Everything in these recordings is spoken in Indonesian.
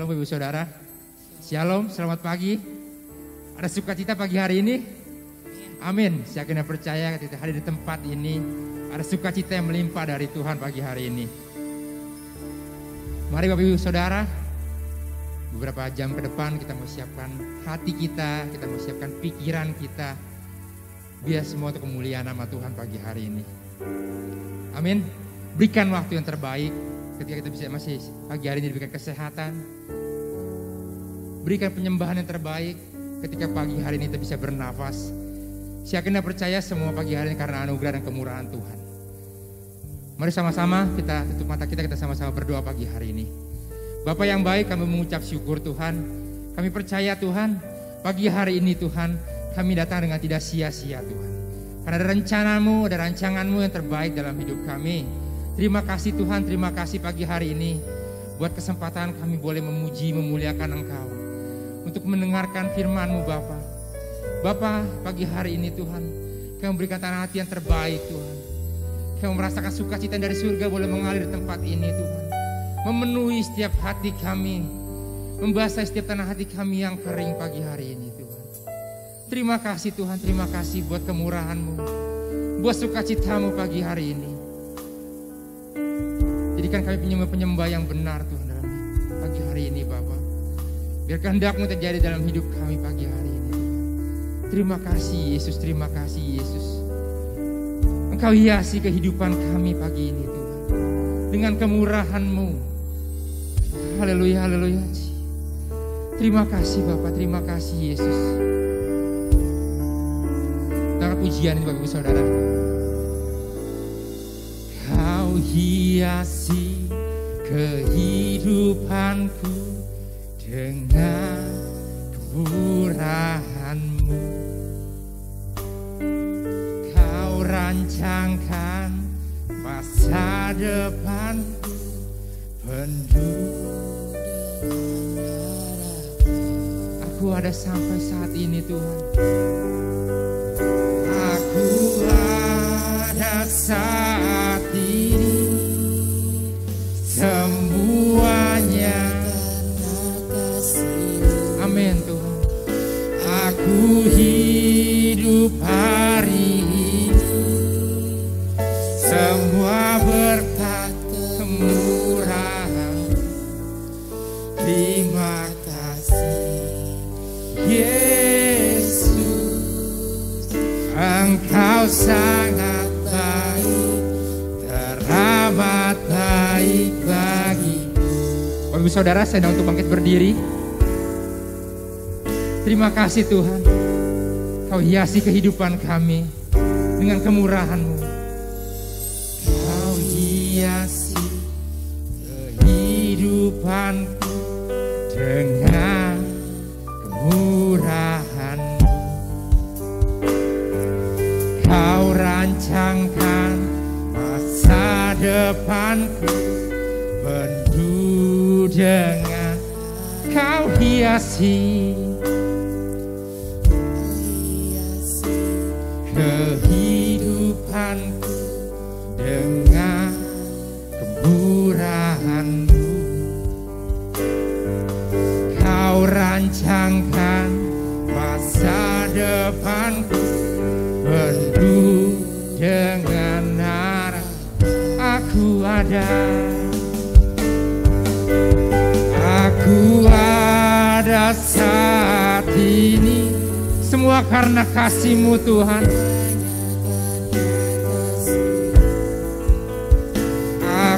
Shalom Ibu Saudara. Shalom, selamat pagi. Ada sukacita pagi hari ini? Amin. Saya kena percaya ketika hadir di tempat ini ada sukacita yang melimpah dari Tuhan pagi hari ini. Mari Bapak Ibu Saudara, beberapa jam ke depan kita mau siapkan hati kita mau siapkan pikiran kita, biar semua untuk kemuliaan nama Tuhan pagi hari ini. Amin. Berikan waktu yang terbaik ketika kita bisa masih pagi hari ini, diberikan kesehatan. Berikan penyembahan yang terbaik ketika pagi hari ini kita bisa bernafas. Saya kena percaya semua pagi hari ini karena anugerah dan kemurahan Tuhan. Mari sama-sama kita tutup mata kita sama-sama berdoa pagi hari ini. Bapa yang baik, kami mengucap syukur Tuhan. Kami percaya Tuhan, pagi hari ini Tuhan, kami datang dengan tidak sia-sia Tuhan. Karena ada rencanamu, ada rancanganmu yang terbaik dalam hidup kami. Terima kasih Tuhan, terima kasih pagi hari ini buat kesempatan kami boleh memuji, memuliakan Engkau untuk mendengarkan firman-Mu Bapa. Bapa, pagi hari ini Tuhan, kami memberikan tanah hati yang terbaik Tuhan. Kami merasakan sukacita dari surga boleh mengalir di tempat ini Tuhan. Memenuhi setiap hati kami, membasahi setiap tanah hati kami yang kering pagi hari ini Tuhan. Terima kasih Tuhan, terima kasih buat kemurahan-Mu, buat sukacita-Mu pagi hari ini. Jadikan kami penyembah-penyembah yang benar Tuhan dalam pagi hari ini Bapa. Biar kehendak-Mu terjadi dalam hidup kami pagi hari ini Tuhan. Terima kasih Yesus, terima kasih Yesus. Engkau hiasi kehidupan kami pagi ini Tuhan dengan kemurahan-Mu. Haleluya, haleluya. Terima kasih Bapa, terima kasih Yesus. Dengan pujian ini bagi saudara. Kau hiasi kehidupanku dengan kemurahan-Mu. Kau rancangkan masa depanku penuh. Aku ada sampai saat ini Tuhan. Aku ada saat ini, semuanya amin Tuhan. Aku hidup hari ini, semua berkat kemurahan. Terima kasih Yesus, Engkau sangat baik, teramat baik bagiku. Bapak Ibu Saudara, saya untuk bangkit berdiri. Terima kasih Tuhan, Kau hiasi kehidupan kami dengan kemurahan-Mu. Kau hiasi kehidupanku dengan kemurahan-Mu. Kau rancangkan masa depanku penuh dengan, Kau hiasi kehidupanku dengan kemurahan-Mu. Kau rancangkan masa depanku penuh dengan harap. Aku ada saat ini, semua karena kasih-Mu Tuhan.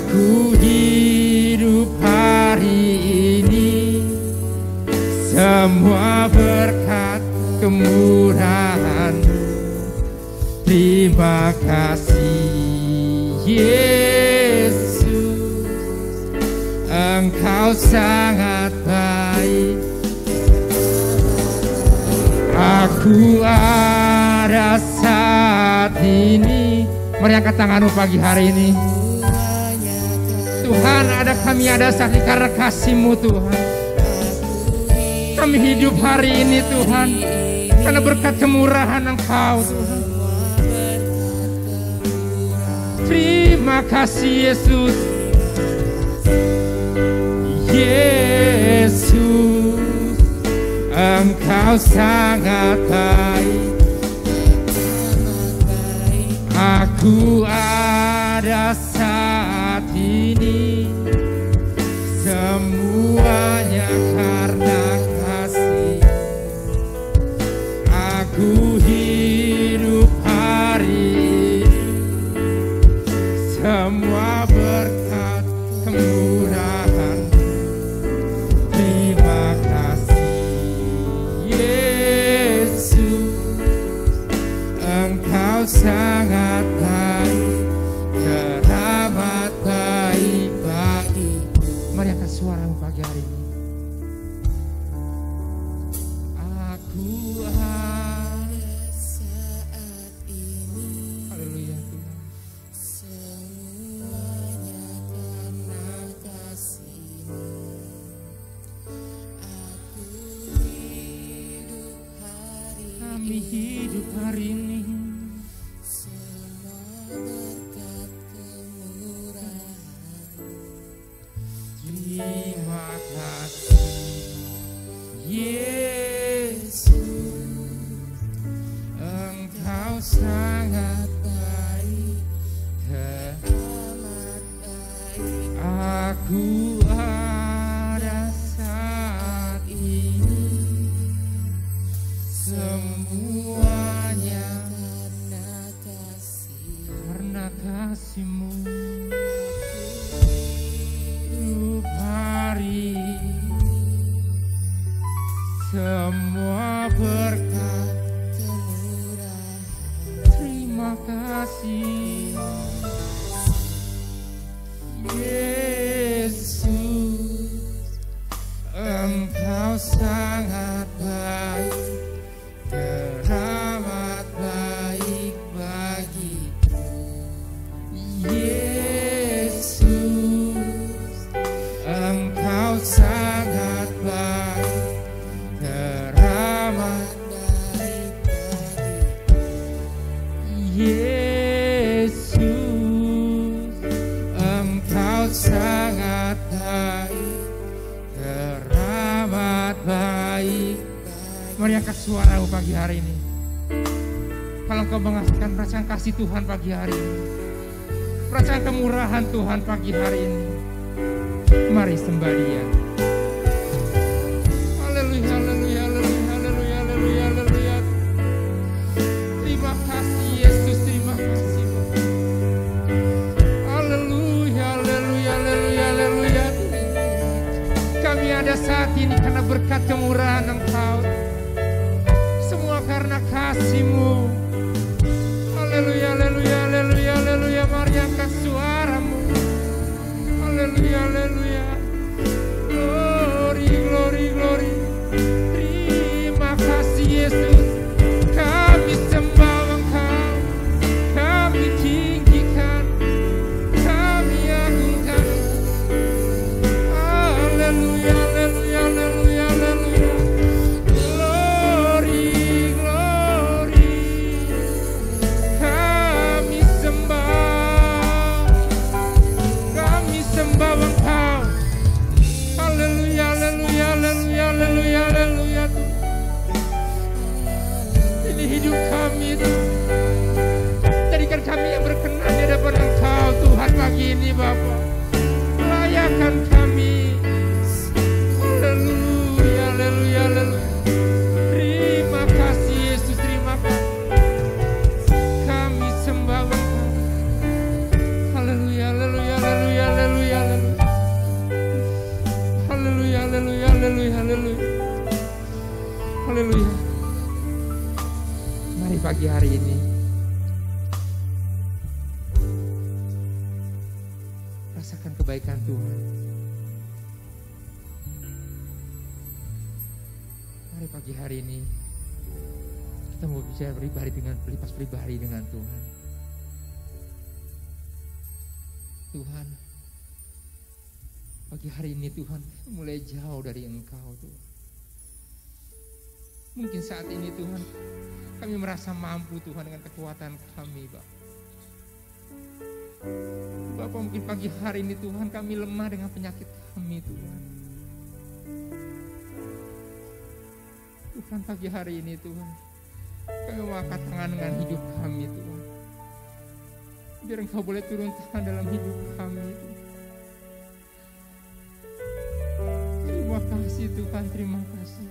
Aku hidup hari ini, semua berkat kemurahan-Mu. Terima kasih Yesus, Engkau sangat baik. Aku ada saat ini. Mari angkat tanganmu pagi hari ini. Tuhan, kami ada saat ini karena kasih-Mu Tuhan. Kami hidup hari ini Tuhan karena berkat kemurahan Engkau Tuhan. Terima kasih Yesus. Yesus, Yesus, Engkau sangat baik. Aku ada saat ini, semuanya karena kasih. Aku hidup hari ini, semua berkat kemurahan. Terima kasih Yesus, Engkau sangat baik, teramat baik bagiku. Mari angkat suaramu pagi hari ini. Aku ada saat ini. Haleluya Tuhan. Semuanya karena kasih-Mu. Aku hidup hari ini. Kami hidup hari ini. Terima kasih Yesus, Engkau sangat baik, teramat baik. Aku ada saat ini, semuanya karena kasih-Mu. Semua berkat kemurahan. Terima kasih Yesus, Engkau sangat baik, teramat baik bagiku. Yesus, Engkau sangat baik, Yesus, Engkau sangat baik, teramat baik. Mari angkat suaramu pagi hari ini. Kalau engkau merasakan perasaan kasih Tuhan pagi hari ini, perasaan kemurahan Tuhan pagi hari ini, mari sembah Dia. Haleluya, haleluya, haleluya, haleluya, haleluya, haleluya. Terima kasih Yesus, terima kasih. Haleluya, haleluya, haleluya, haleluya. Kami ada saat ini karena berkat kemurahan Engkau, semua karena kasih-Mu. Haleluya, haleluya, haleluya, haleluya. Mari angkat suaramu. Haleluya, haleluya. Glory, glory, glory. Terima kasih Yesus. Kami sembah Engkau, kami tinggikan, kami agungkan. Haleluya, haleluya, haleluya, haleluya. Glory, glory. Kami sembah Engkau. Haleluya, haleluya, haleluya, haleluya, haleluya. Ini hidup kami Tuhan. Jadikan kami yang berkenan di hadapan Engkau Tuhan pagi ini Bapa. Layakan kami. Haleluya, haleluya, haleluya. Terima kasih Yesus, terima kasih. Kami sembah Engkau. Haleluya, haleluya, haleluya, haleluya, haleluya. Haleluya, haleluya, haleluya, haleluya. Haleluya. Mari pagi hari ini rasakan kebaikan Tuhan. Mari pagi hari ini kita mau bicara pribadi dengan lipas pribadi dengan Tuhan. Tuhan, pagi hari ini Tuhan mulai jauh dari Engkau Tuhan. Mungkin saat ini Tuhan kami merasa mampu Tuhan dengan kekuatan kami Bapak, mungkin pagi hari ini Tuhan kami lemah dengan penyakit kami Tuhan. Tuhan, pagi hari ini Tuhan, kami mau angkat tangan dengan hidup kami Tuhan. Biar Engkau boleh turun tangan dalam hidup kami Tuhan. Terima kasih Tuhan, terima kasih.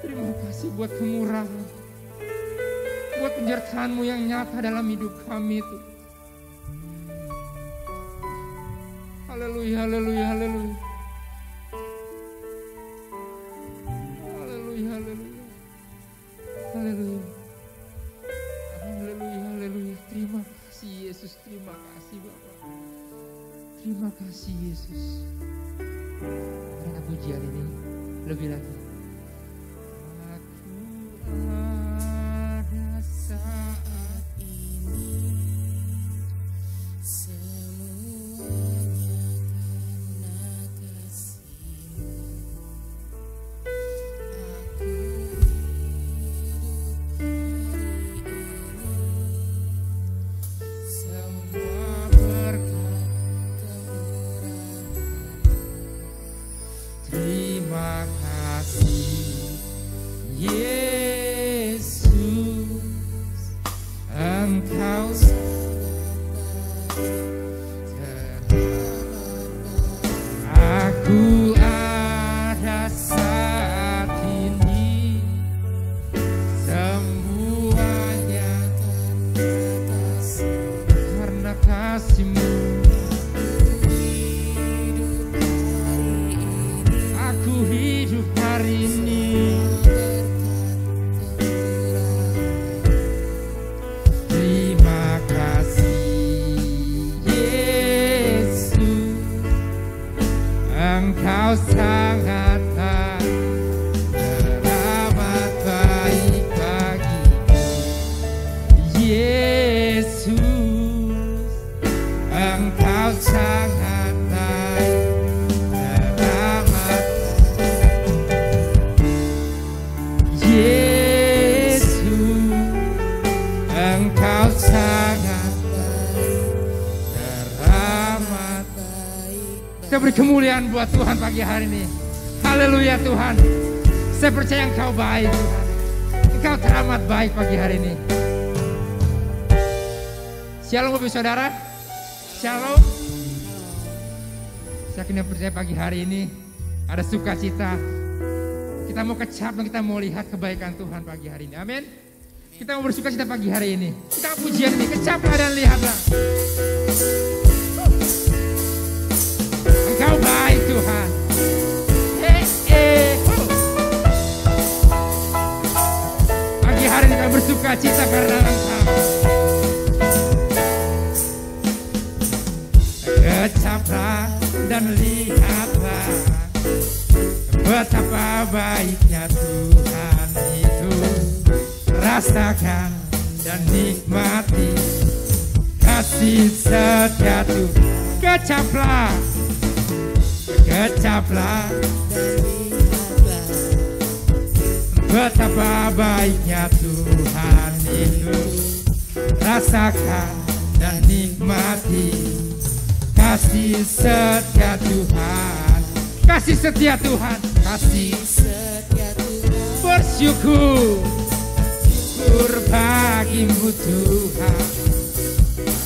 Terima kasih buat kemurahan, buat penyertaan-Mu yang nyata dalam hidup kami Tuhan. Haleluya, haleluya, haleluya. Haleluya, haleluya. Haleluya. Haleluya, haleluya. Terima kasih Yesus, terima kasih Bapa. Terima kasih Yesus. Karena pujian ini lebih lagi. Aku ada saat ini. Beri kemuliaan buat Tuhan pagi hari ini. Haleluya Tuhan. Saya percaya Engkau baik Tuhan. Engkau teramat baik pagi hari ini. Shalom Bapak Saudara. Shalom. Saya kena percaya pagi hari ini ada sukacita. Kita mau kecap dan kita mau lihat kebaikan Tuhan pagi hari ini. Amin. Kita mau bersukacita pagi hari ini. Kita pujian ini, kecaplah dan lihatlah. Engkau baik Tuhan. Pagi hari ini kami bersuka cita karena Engkau. Kecaplah dan lihatlah betapa baiknya Tuhan itu. Rasakan dan nikmati kasih setia Tuhan. Kecaplah, kecaplah dan lihatlah betapa baiknya Tuhan itu. Rasakan dan nikmati kasih setia Tuhan. Kasih setia Tuhan. Kasih setia Tuhan. Bersyukur, syukur bagimu Tuhan.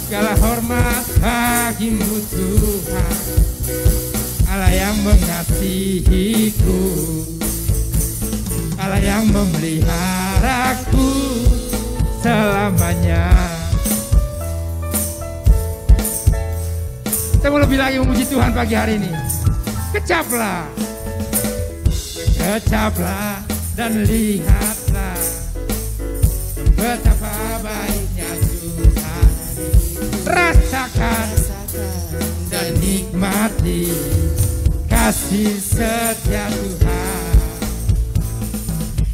Segala hormat bagimu Tuhan. Allah yang mengasihiku, Allah yang memeliharaku selamanya. Kita mau lebih lagi memuji Tuhan pagi hari ini. Kecaplah, kecaplah dan lihatlah betapa baiknya Tuhan. Rasakan dan nikmati kasih setia Tuhan.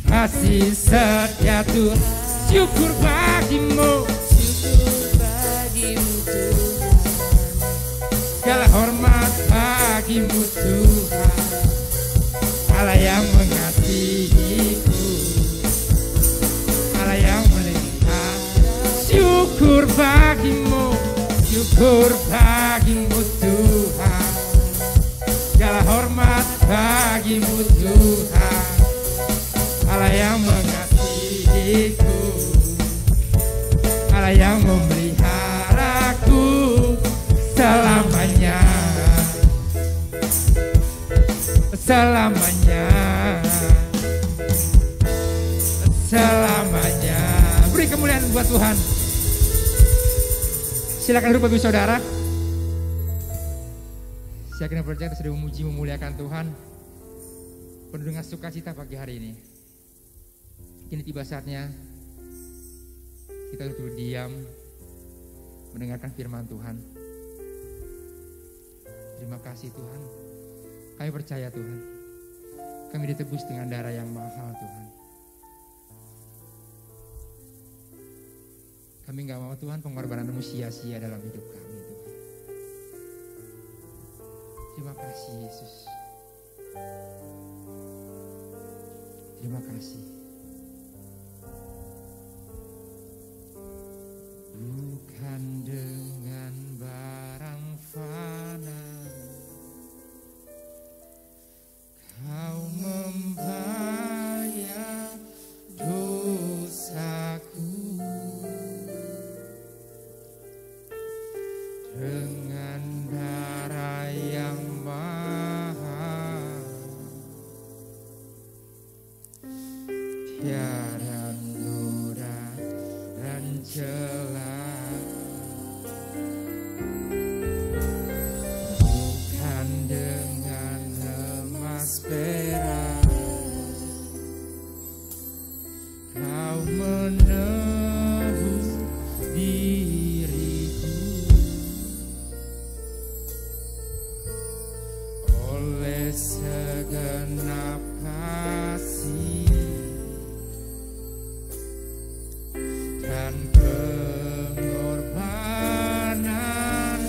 Kasih setia Tuhan. Syukur bagimu, syukur bagimu Tuhan. Segala hormat bagimu Tuhan. Allah yang mengasihiku, Allah yang melindungi. Syukur bagimu, syukur bagimu Tuhan. Segala hormat bagimu Tuhan, Allah yang mengasihiku, Allah yang memeliharaku selamanya, selamanya, selamanya. Beri kemuliaan buat Tuhan. Silakan duduk bagi saudara. Saya kena percaya kita sudah memuji memuliakan Tuhan penuh dengan sukacita pagi hari ini. Kini tiba saatnya kita untuk berdiam mendengarkan firman Tuhan. Terima kasih Tuhan. Kami percaya Tuhan, kami ditebus dengan darah yang mahal Tuhan. Kami gak mau Tuhan pengorbananmu sia-sia dalam hidup kami Tuhan. Terima kasih Yesus. Terima kasih. Bukan dengan barang fana Kau membayar dosaku, dengan darah yang mahal, tiada noda dan celah. Bukan dengan emas perak Kau menebus diriku, oleh segenap kasih dan pengorbanan,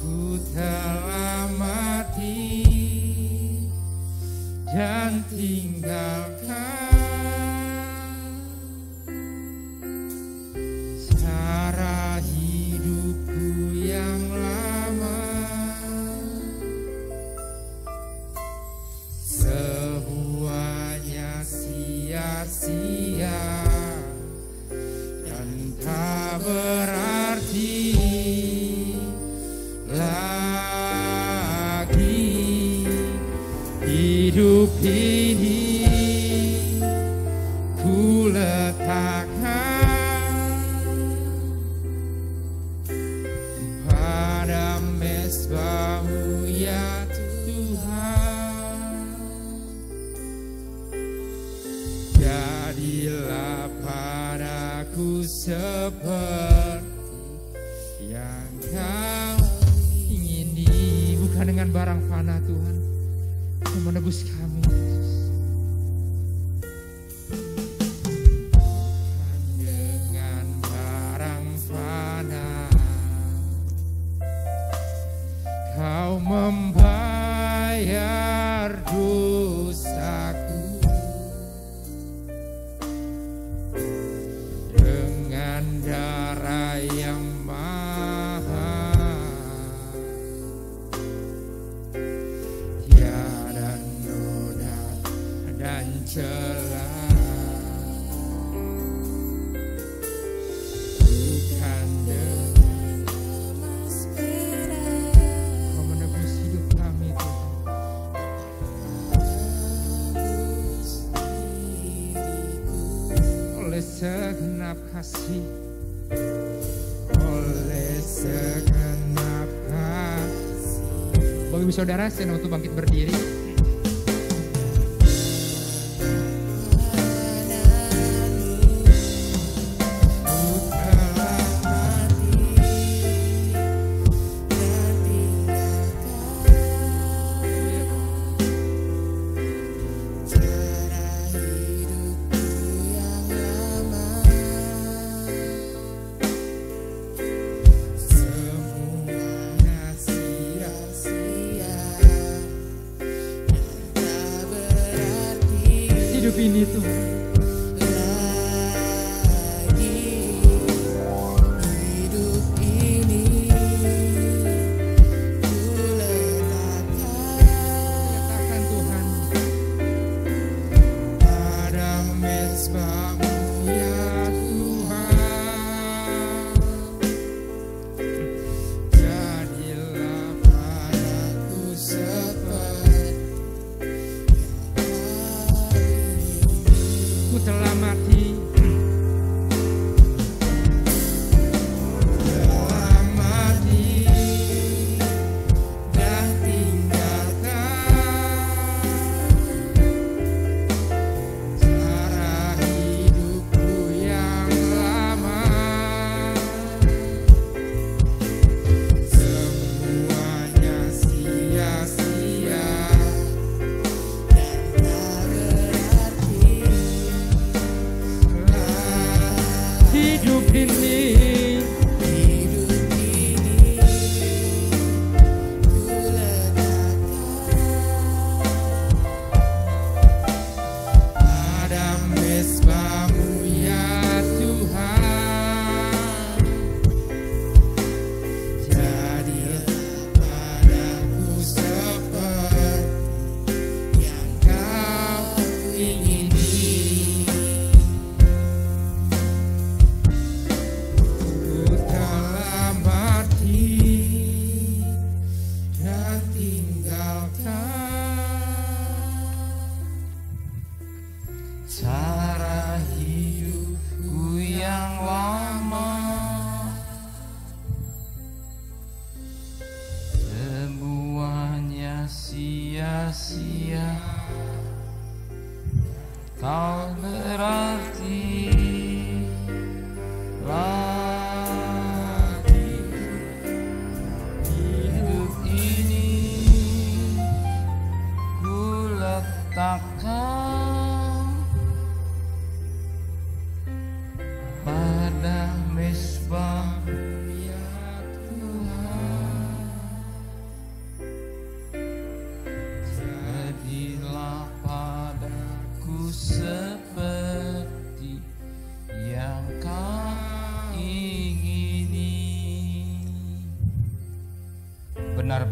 ku telah mati dan tinggalkan cara hidupku yang lama, semuanya sia-sia dan tak berarti lagi. Hidup ini ku letakkan pada mezbah-Mu ya Tuhan. Jadilah padaku seperti yang Kau ingini, bukan dengan barang fana Tuhan yang menebus kami Yesus. Bukan dengan barang fana Kau membayar dosaku, dengan darah yang mahal, tiada noda dan celah. Bukan dengan emas perak Kau menebus hidup kami Tuhan, oleh segenap kasih, oleh segenap kasih. Bapak Ibu Saudara, saya untuk bangkit berdiri. Semuanya sia-sia telah mati.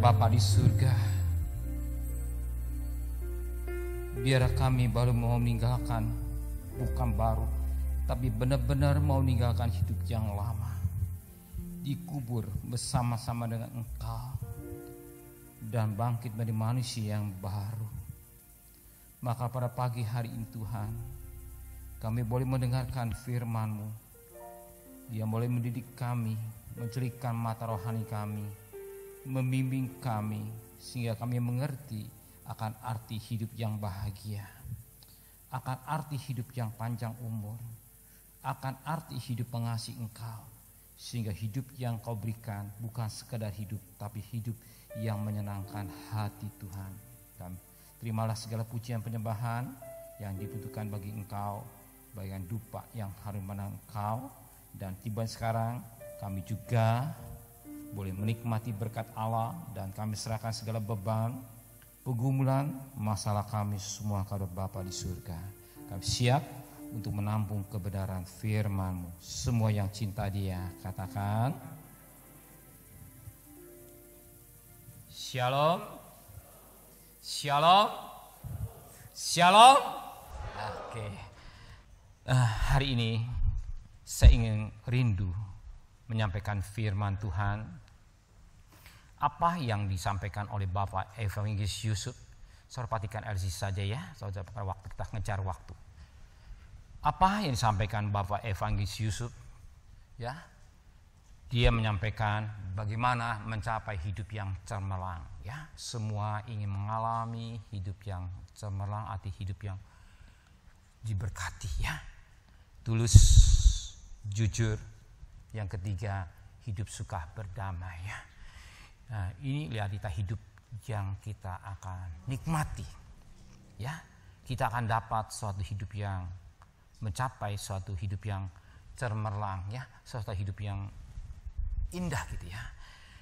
Bapa di surga, biar kami baru mau meninggalkan, bukan baru, tapi benar-benar mau meninggalkan hidup yang lama, dikubur bersama-sama dengan Engkau, dan bangkit menjadi manusia yang baru. Maka pada pagi hari ini Tuhan, kami boleh mendengarkan firman-Mu, yang boleh mendidik kami, mencerahkan mata rohani kami, membimbing kami sehingga kami mengerti akan arti hidup yang bahagia, akan arti hidup yang panjang umur, akan arti hidup mengasihi Engkau, sehingga hidup yang Kau berikan bukan sekadar hidup, tapi hidup yang menyenangkan hati Tuhan. Dan terimalah segala pujian penyembahan yang dibutuhkan bagi Engkau, bagian dupa yang harum menang Engkau. Dan tiba sekarang kami juga boleh menikmati berkat Allah, dan kami serahkan segala beban, pergumulan, masalah kami semua kepada Bapa di surga. Kami siap untuk menampung kebenaran firman-Mu. Semua yang cinta Dia katakan Shalom, Shalom, Shalom. Oke. Hari ini saya ingin rindu menyampaikan firman Tuhan. Apa yang disampaikan oleh Bapak Evangelis Yusuf, saudara perhatikan LC saja ya, saudara, pada waktu kita ngejar waktu. Apa yang disampaikan Bapak Evangelis Yusuf? Ya, dia menyampaikan bagaimana mencapai hidup yang cemerlang. Ya, semua ingin mengalami hidup yang cemerlang, arti hidup yang diberkati. Ya, tulus, jujur. Yang ketiga, hidup suka berdamai. Ya. Nah, ini realita hidup yang kita akan nikmati. Ya, kita akan dapat suatu hidup yang mencapai suatu hidup yang cemerlang, ya, suatu hidup yang indah gitu ya.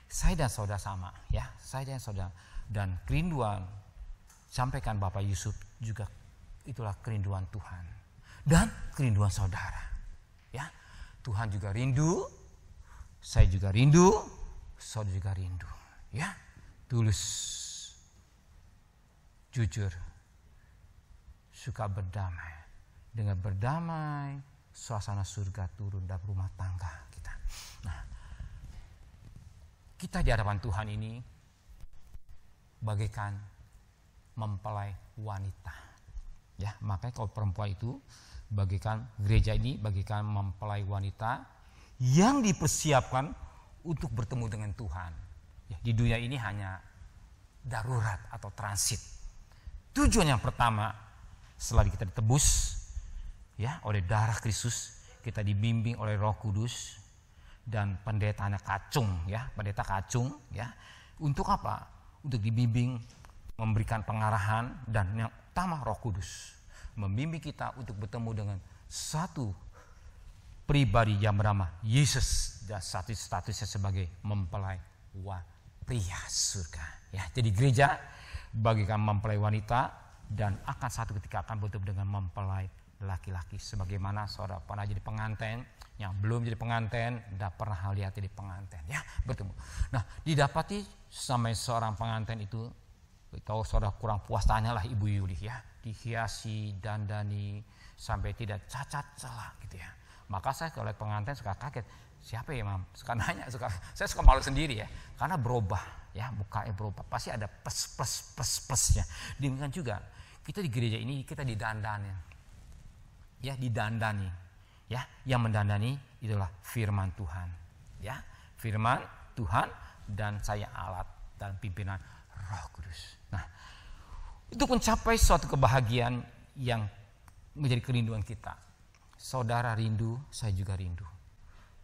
Saya dan saudara sama, ya, saya dan saudara, dan kerinduan sampaikan Bapak Yusuf juga itulah kerinduan Tuhan dan kerinduan saudara. Ya, Tuhan juga rindu, saya juga rindu, saudara juga rindu. Ya, tulus, jujur, suka berdamai. Dengan berdamai, suasana surga turun dalam rumah tangga kita. Nah, kita di hadapan Tuhan ini bagaikan mempelai wanita. Ya, makanya kalau perempuan itu bagikan gereja ini bagikan mempelai wanita yang dipersiapkan untuk bertemu dengan Tuhan. Ya, di dunia ini hanya darurat atau transit. Tujuan yang pertama, setelah kita ditebus ya oleh darah Kristus, kita dibimbing oleh Roh Kudus dan pendetanya kacung ya, pendeta kacung ya. Untuk apa? Untuk dibimbing, memberikan pengarahan, dan yang utama Roh Kudus membimbing kita untuk bertemu dengan satu pribadi yang bernama Yesus dan statusnya sebagai mempelai pria surga. Ya, jadi gereja bagikan mempelai wanita dan akan satu ketika akan bertemu dengan mempelai laki-laki. Sebagaimana saudara pernah jadi pengantin, yang belum jadi pengantin, tidak pernah lihat jadi pengantin, ya bertemu. Nah, didapati sampai seorang pengantin itu, tahu saudara kurang puas, tanyalah Ibu Yuli ya, dihiasi, dandani, sampai tidak cacat celah gitu ya. Maka saya kalau lihat pengantin suka kaget, siapa ya Mam? Suka nanya, saya suka malu sendiri ya, karena berubah ya, mukanya berubah, pasti ada plus-plusnya. Demikian juga kita di gereja ini kita didandani, ya didandani, ya yang mendandani itulah firman Tuhan, ya firman Tuhan, dan saya alat dan pimpinan Roh Kudus. Nah, untuk mencapai suatu kebahagiaan yang menjadi kerinduan kita, saudara rindu, saya juga rindu.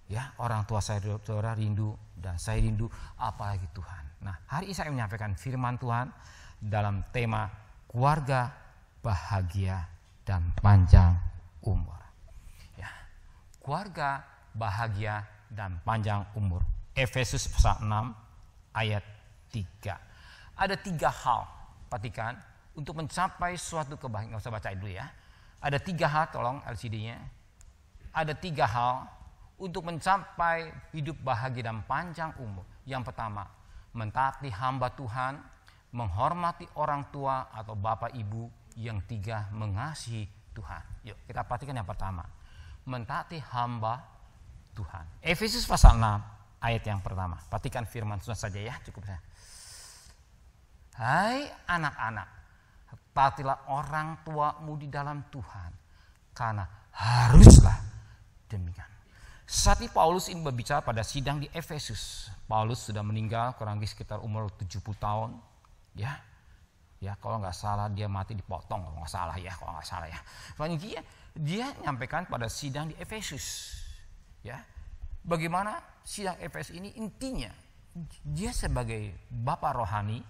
Ya, orang tua saya, saudara rindu, dan saya rindu, apalagi Tuhan. Nah, hari ini saya menyampaikan firman Tuhan dalam tema keluarga bahagia dan panjang umur. Ya, keluarga bahagia dan panjang umur. Efesus pasal 6 ayat 3. Ada 3 hal, perhatikan, untuk mencapai suatu kebahagiaan. Nggak usah baca dulu ya. Ada 3 hal, tolong LCD-nya. Ada 3 hal untuk mencapai hidup bahagia dan panjang umur. Yang pertama, mentaati hamba Tuhan, menghormati orang tua atau bapak ibu. Yang 3, mengasihi Tuhan. Yuk kita perhatikan yang pertama, mentaati hamba Tuhan. Efesus pasal 6 ayat yang pertama. Perhatikan firman Tuhan saja ya, cukup saya. Hai anak-anak, taatilah orang tuamu di dalam Tuhan, karena haruslah demikian. Saat ini Paulus ini berbicara pada sidang di Efesus. Paulus sudah meninggal kurang lebih sekitar umur 70 tahun. Ya, kalau nggak salah dia mati dipotong, kalau nggak salah ya. Soalnya dia nyampaikan pada sidang di Efesus. Ya, bagaimana sidang Efesus ini intinya dia sebagai bapak rohani,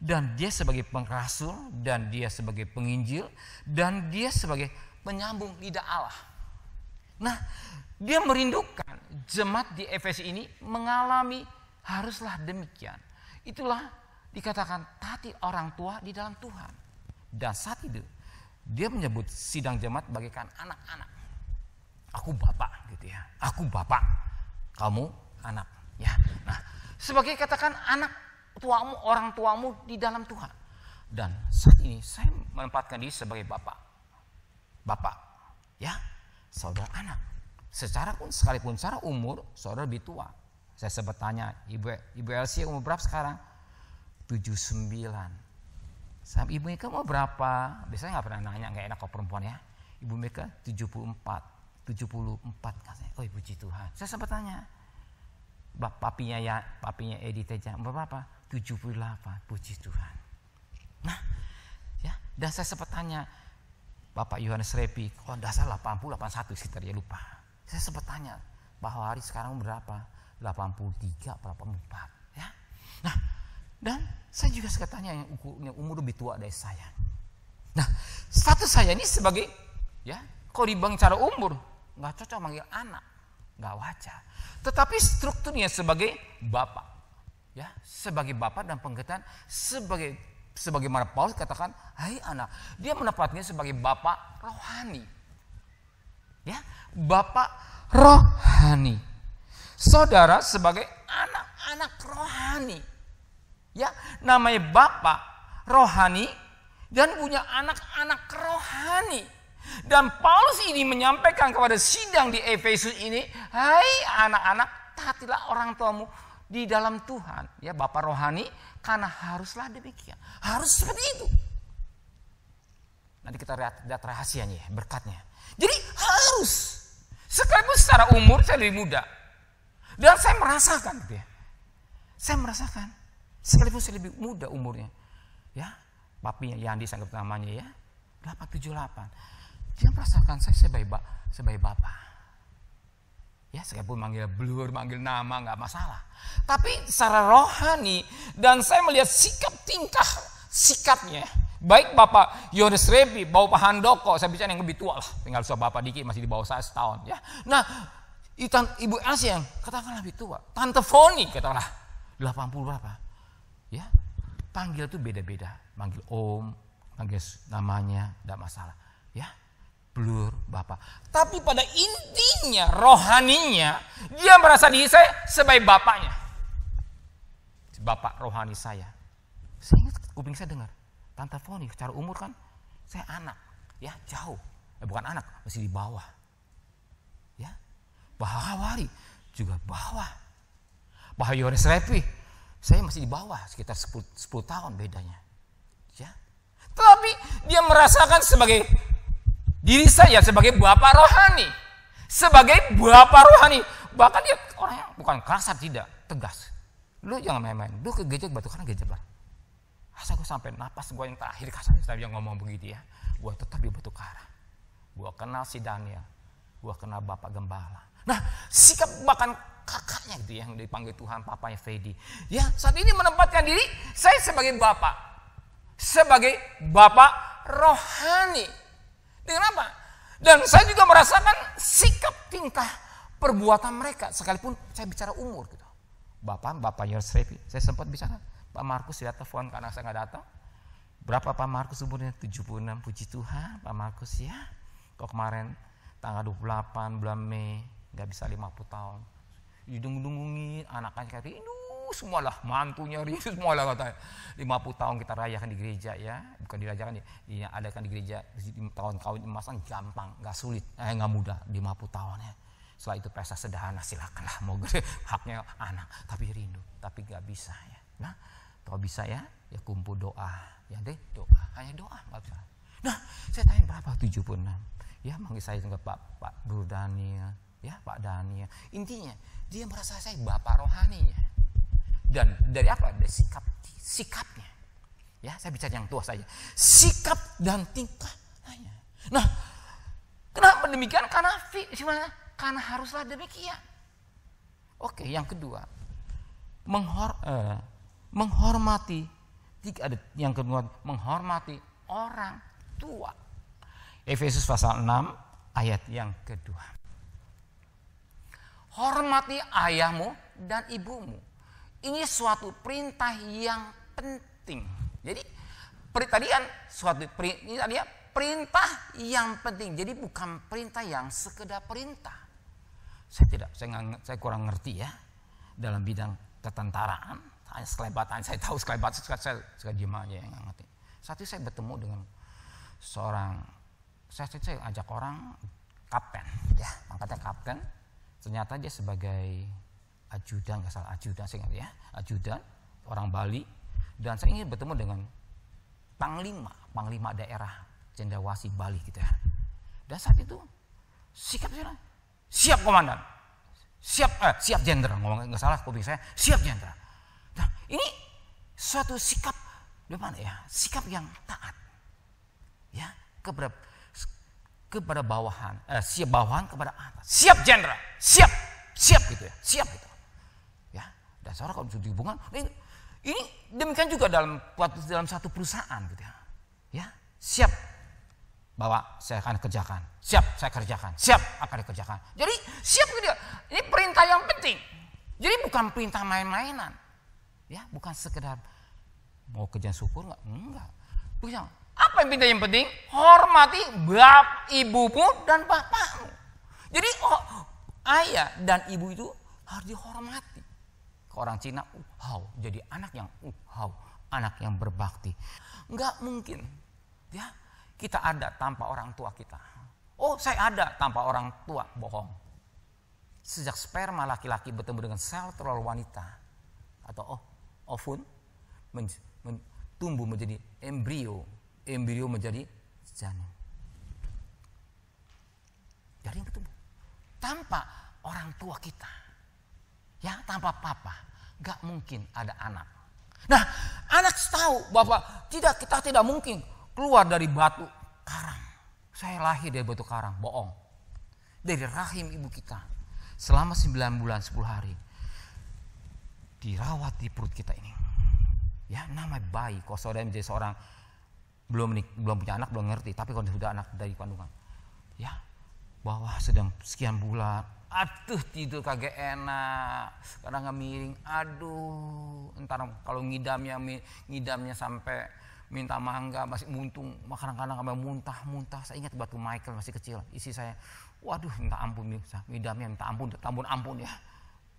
dan dia sebagai pengrasul, dan dia sebagai penginjil, dan dia sebagai penyambung lidah Allah. Nah, dia merindukan jemaat di Efesus ini mengalami haruslah demikian. Itulah dikatakan taati orang tua di dalam Tuhan. Dan saat itu dia menyebut sidang jemaat bagaikan anak-anak. Aku bapak gitu ya. Aku bapak, kamu anak ya. Nah, sebagai katakan anak tuamu, orang tuamu di dalam Tuhan. Dan saat ini saya menempatkan diri sebagai bapak. Bapak ya, saudara anak. Sekalipun secara umur saudara lebih tua. Saya sempat tanya Ibu Elsie umur berapa sekarang? 79. Sama Ibu Mika mau berapa? Biasanya nggak pernah nanya, nggak enak kalau perempuan ya. Ibu Mika 74 katanya. Oh puji Tuhan. Saya sempat tanya. Papinya Edi Teja berapa? 78. Puji Tuhan. Nah, ya, dan saya sempat tanya Bapak Yohanes Repi, kalau dasar 80, 81 sekitar, dia lupa. Saya sempat tanya, Pak Hari sekarang berapa? 83, 84. Ya. Nah, dan saya juga suka tanya yang umur lebih tua dari saya. Nah, status saya ini sebagai, ya, kalau dibang cara umur, nggak cocok manggil anak, nggak wajar. Tetapi strukturnya sebagai bapak, ya, sebagai bapak dan pengertian sebagaimana Paulus katakan, hai anak, dia menempatnya sebagai bapak rohani, ya, bapak rohani, saudara sebagai anak-anak rohani, ya, namanya bapak rohani dan punya anak-anak rohani. Dan Paulus ini menyampaikan kepada sidang di Efesus ini, hai anak-anak, taatilah orang tuamu di dalam Tuhan, ya, bapak rohani, karena haruslah demikian, harus seperti itu. Nah, Nanti kita lihat rahasianya, berkatnya. Jadi harus, sekalipun secara umur saya lebih muda. Dan saya merasakan gitu ya. Saya merasakan, sekalipun saya lebih muda umurnya. Ya, papinya Yandi sangat namanya ya, 878. Dia merasakan saya sebagai bapak. Ya, sekalipun manggil blur, manggil nama, nggak masalah. Tapi secara rohani, dan saya melihat sikapnya. Baik Bapak Yohanes Repi, Bapak Handoko, saya bicara yang lebih tua lah. Tinggal Bapak Diki masih di bawah saya setahun. Ya. Nah, Ibu Elsie yang katakanlah lebih tua. Tante Foni katakanlah 80 berapa. Ya, panggil itu beda-beda. Manggil Om, manggil namanya, tidak masalah. Ya. Blur Bapak. Tapi pada intinya, rohaninya, dia merasa diri saya sebagai bapaknya. Bapak rohani saya. Saya ingat kuping saya dengar. Tante Foni, secara umur kan saya anak. Ya jauh. Bukan anak, masih di bawah. Ya. Bahawari juga bawah. Bahwa Yohanes Repi, saya masih di bawah. Sekitar 10 tahun bedanya. Ya. Tetapi dia merasakan sebagai diri saya sebagai bapak rohani. Sebagai bapak rohani. Bahkan dia orangnya bukan kasar, tidak. Tegas. Lu jangan main-main. Lu ke gereja batu karena gereja bar. Asal gue sampai napas gue yang terakhir kasar. Saya ngomong begitu ya. Gue tetap di batu kara. Gue kenal si Daniel. Gue kenal bapak gembala. Nah, sikap bahkan kakaknya gitu yang dipanggil Tuhan, papanya Fedi. Ya, saat ini menempatkan diri saya sebagai bapak. Sebagai bapak rohani. Dengan apa? Dan saya juga merasakan sikap tingkah perbuatan mereka. Sekalipun saya bicara umur gitu. Bapak Yohanes Repi. Saya sempat bicara. Pak Markus tidak telepon karena saya nggak datang. Berapa Pak Markus umurnya? 76. Puji Tuhan Pak Markus ya. Kok kemarin tanggal 28 bulan Mei. Nggak bisa 50 tahun. Didung-dungungin anak-anaknya kata, semualah mantunya Yesus semualah katanya. 50 tahun kita rayakan di gereja ya, bukan dirayakan ya, adakan di gereja tahun kawin emasan gampang, nggak sulit, nggak mudah 50 tahun ya. Setelah itu pesta sederhana silakanlah mau haknya anak, tapi rindu, tapi nggak bisa ya. Nah, kalau bisa ya kumpul doa, ya deh doa, hanya doa nggak bisa. Nah, saya tanya berapa 76, ya manggil saya juga Pak Bro Daniel, ya Pak Daniel. Intinya dia merasa saya bapak rohaninya. Dan dari apa? Dari sikapnya. Ya, saya bicara yang tua saja. Sikap dan tingkah. Nah, kenapa demikian? Karena haruslah demikian. Oke, yang kedua, menghormati. Yang kedua, menghormati orang tua. Efesus pasal 6 ayat yang kedua. Hormati ayahmu dan ibumu. Ini suatu perintah yang penting. Jadi perintah yang penting. Jadi bukan perintah yang sekedar perintah. Saya kurang ngerti ya dalam bidang ketentaraan. Sekelebatan saya tahu sekelebatan saya diam aja yang ngerti. Saat itu saya bertemu dengan seorang, saya ajak orang kapten, ya pangkatnya kapten. Ternyata dia sebagai ajudan, nggak salah ajudan saya ingat ya, ajudan orang Bali, dan saya ingin bertemu dengan panglima daerah Cendrawasih Bali gitu ya. Dan saat itu sikapnya siap komandan, siap jenderal, ngomong nggak salah kuping saya, siap jenderal. Nah ini suatu sikap gimana ya, sikap yang taat ya kepada bawahan, siap bawahan kepada atas, siap jenderal, siap gitu ya, siap gitu. Dan seorang kalau sudah dihubungan, ini demikian juga dalam satu perusahaan gitu ya. Ya, siap bahwa saya akan kerjakan, siap saya kerjakan, siap akan dikerjakan. Jadi siap gitu. Ini perintah yang penting. Jadi bukan perintah main-mainan. Ya, bukan sekedar mau kerjaan syukur enggak. Bukan. Apa yang perintah yang penting? Hormati ibumu dan bapakmu. Jadi ayah dan ibu itu harus dihormati. Orang Cina, jadi anak yang anak yang berbakti. Enggak mungkin, ya kita ada tanpa orang tua kita. Saya ada tanpa orang tua, bohong. Sejak sperma laki-laki bertemu dengan sel telur wanita atau ovum tumbuh menjadi embrio menjadi janin. Jadi betul. Tanpa orang tua kita, ya tanpa papa, gak mungkin ada anak. Nah, anak tahu bahwa kita tidak mungkin keluar dari batu karang. Saya lahir dari batu karang, bohong. Dari rahim ibu kita, selama 9 bulan 10 hari, dirawat di perut kita ini. Ya, namanya bayi. Kalau saudara menjadi seorang belum punya anak, belum ngerti. Tapi kalau sudah anak dari kandungan, ya, bahwa sedang sekian bulan, aduh tidur kagak enak, kadang nggak miring, aduh, entar kalau ngidamnya sampai minta mangga, masih muntung, kadang-kadang sampai muntah. Saya ingat waktu Michael masih kecil, isi saya, waduh minta ampun, ngidamnya minta ampun ya.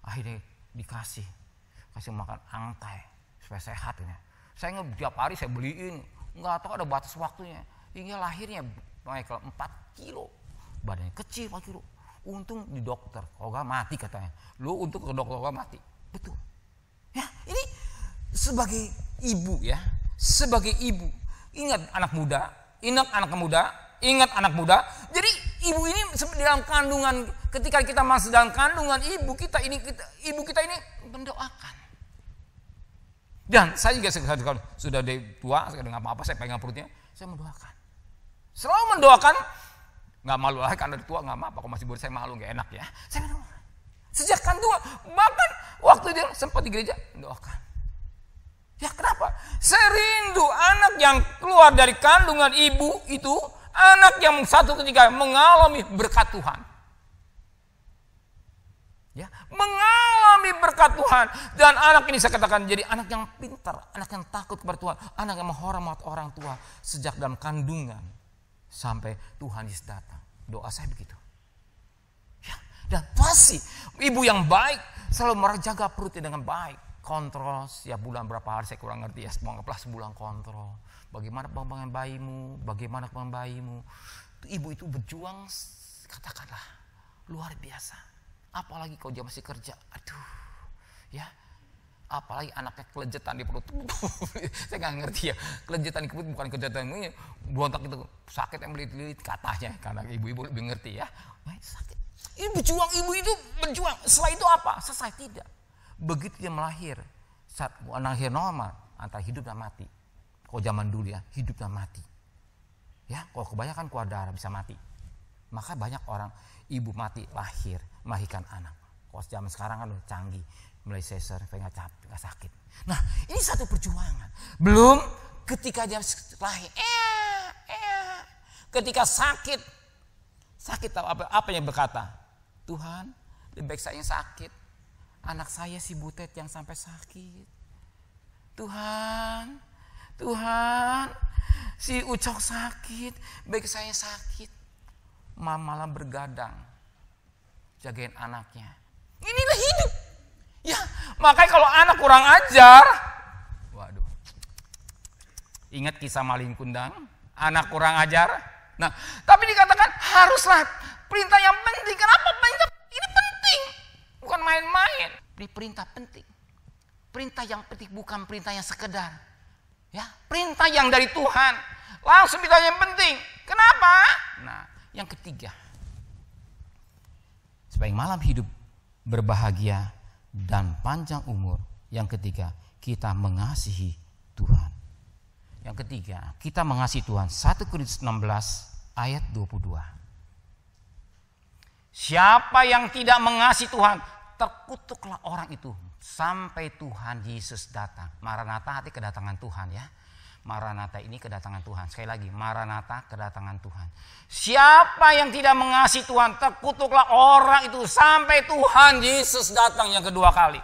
Akhirnya kasih makan angtai supaya sehat ya. Saya nggak tiap hari saya beliin, nggak tahu ada batas waktunya. Hingga lahirnya Michael 4 kilo, badannya kecil 4 kilo. Untung di dokter, kalau nggak mati katanya. Lu untuk ke dokter kalau mati, betul. Ya ini sebagai ibu ya, sebagai ibu ingat anak muda. Jadi ibu ini dalam kandungan, ketika kita masuk dalam kandungan ibu kita ini mendoakan. Dan saya juga sudah tua, saya nggak apa-apa, saya pegang perutnya, saya mendoakan. Selalu mendoakan, nggak malu lah karena tua nggak apa-apa, kalau masih muda saya malu nggak enak ya. Saya mendoakan. Sejak kandungan, bahkan waktu dia sempat di gereja mendoakan. Ya kenapa? Saya rindu anak yang keluar dari kandungan ibu itu, anak yang satu ketika mengalami berkat Tuhan. Ya, mengalami berkat Tuhan, dan anak ini saya katakan jadi anak yang pintar, anak yang takut kepada Tuhan, anak yang menghormati orang tua sejak dalam kandungan sampai Tuhan Yesus datang. Doa saya begitu. Ya, dan pasti ibu yang baik selalu menjaga perutnya dengan baik, kontrol setiap bulan berapa hari, saya kurang ngerti ya, sebulan kontrol. Bagaimana pengembangan bayimu, Ibu itu berjuang, katakanlah luar biasa. Apalagi kalau dia masih kerja, aduh, ya, apalagi anaknya kelejetan di perut, saya nggak ngerti ya, kelejetan di perut bukan kelejetan ini, bontak itu sakit yang melilit-lilit katanya, karena ibu-ibu lebih ngerti ya, sakit. Ibu itu berjuang. Setelah itu apa? Selesai tidak. Begitu dia melahir, saat lahir normal antara hidup dan mati. Kalau zaman dulu ya, hidup dan mati. Ya, kalau kebanyakan keluar darah bisa mati. Maka banyak orang ibu mati lahir melahirkan anak. Kalau zaman sekarang kan udah canggih, mulai sesar, nggak sakit. Nah, ini satu perjuangan. Belum ketika dia lahir, ketika sakit tahu apa yang berkata? Tuhan, lebih baik saya yang sakit. Anak saya si Butet yang sampai sakit. Tuhan, si Ucok sakit, baik saya sakit. Malah bergadang jagain anaknya. Inilah hidup. Ya, makanya kalau anak kurang ajar, waduh. Ingat kisah maling kundang, anak kurang ajar. Nah, tapi dikatakan haruslah perintah yang penting. Kenapa perintah ini penting? Bukan main-main. Ini perintah penting. Perintah yang penting, bukan perintah yang sekedar. Ya, perintah yang dari Tuhan. Langsung perintah yang penting. Kenapa? Nah, yang ketiga, sebaik malam hidup berbahagia dan panjang umur. Yang ketiga, kita mengasihi Tuhan. Yang ketiga, kita mengasihi Tuhan. 1 Korintus 16 ayat 22. Siapa yang tidak mengasihi Tuhan, terkutuklah orang itu sampai Tuhan Yesus datang. Maranatha arti kedatangan Tuhan ya. Maranatha ini kedatangan Tuhan. Sekali lagi, Maranatha kedatangan Tuhan. Siapa yang tidak mengasihi Tuhan, terkutuklah orang itu sampai Tuhan Yesus datang yang kedua kali.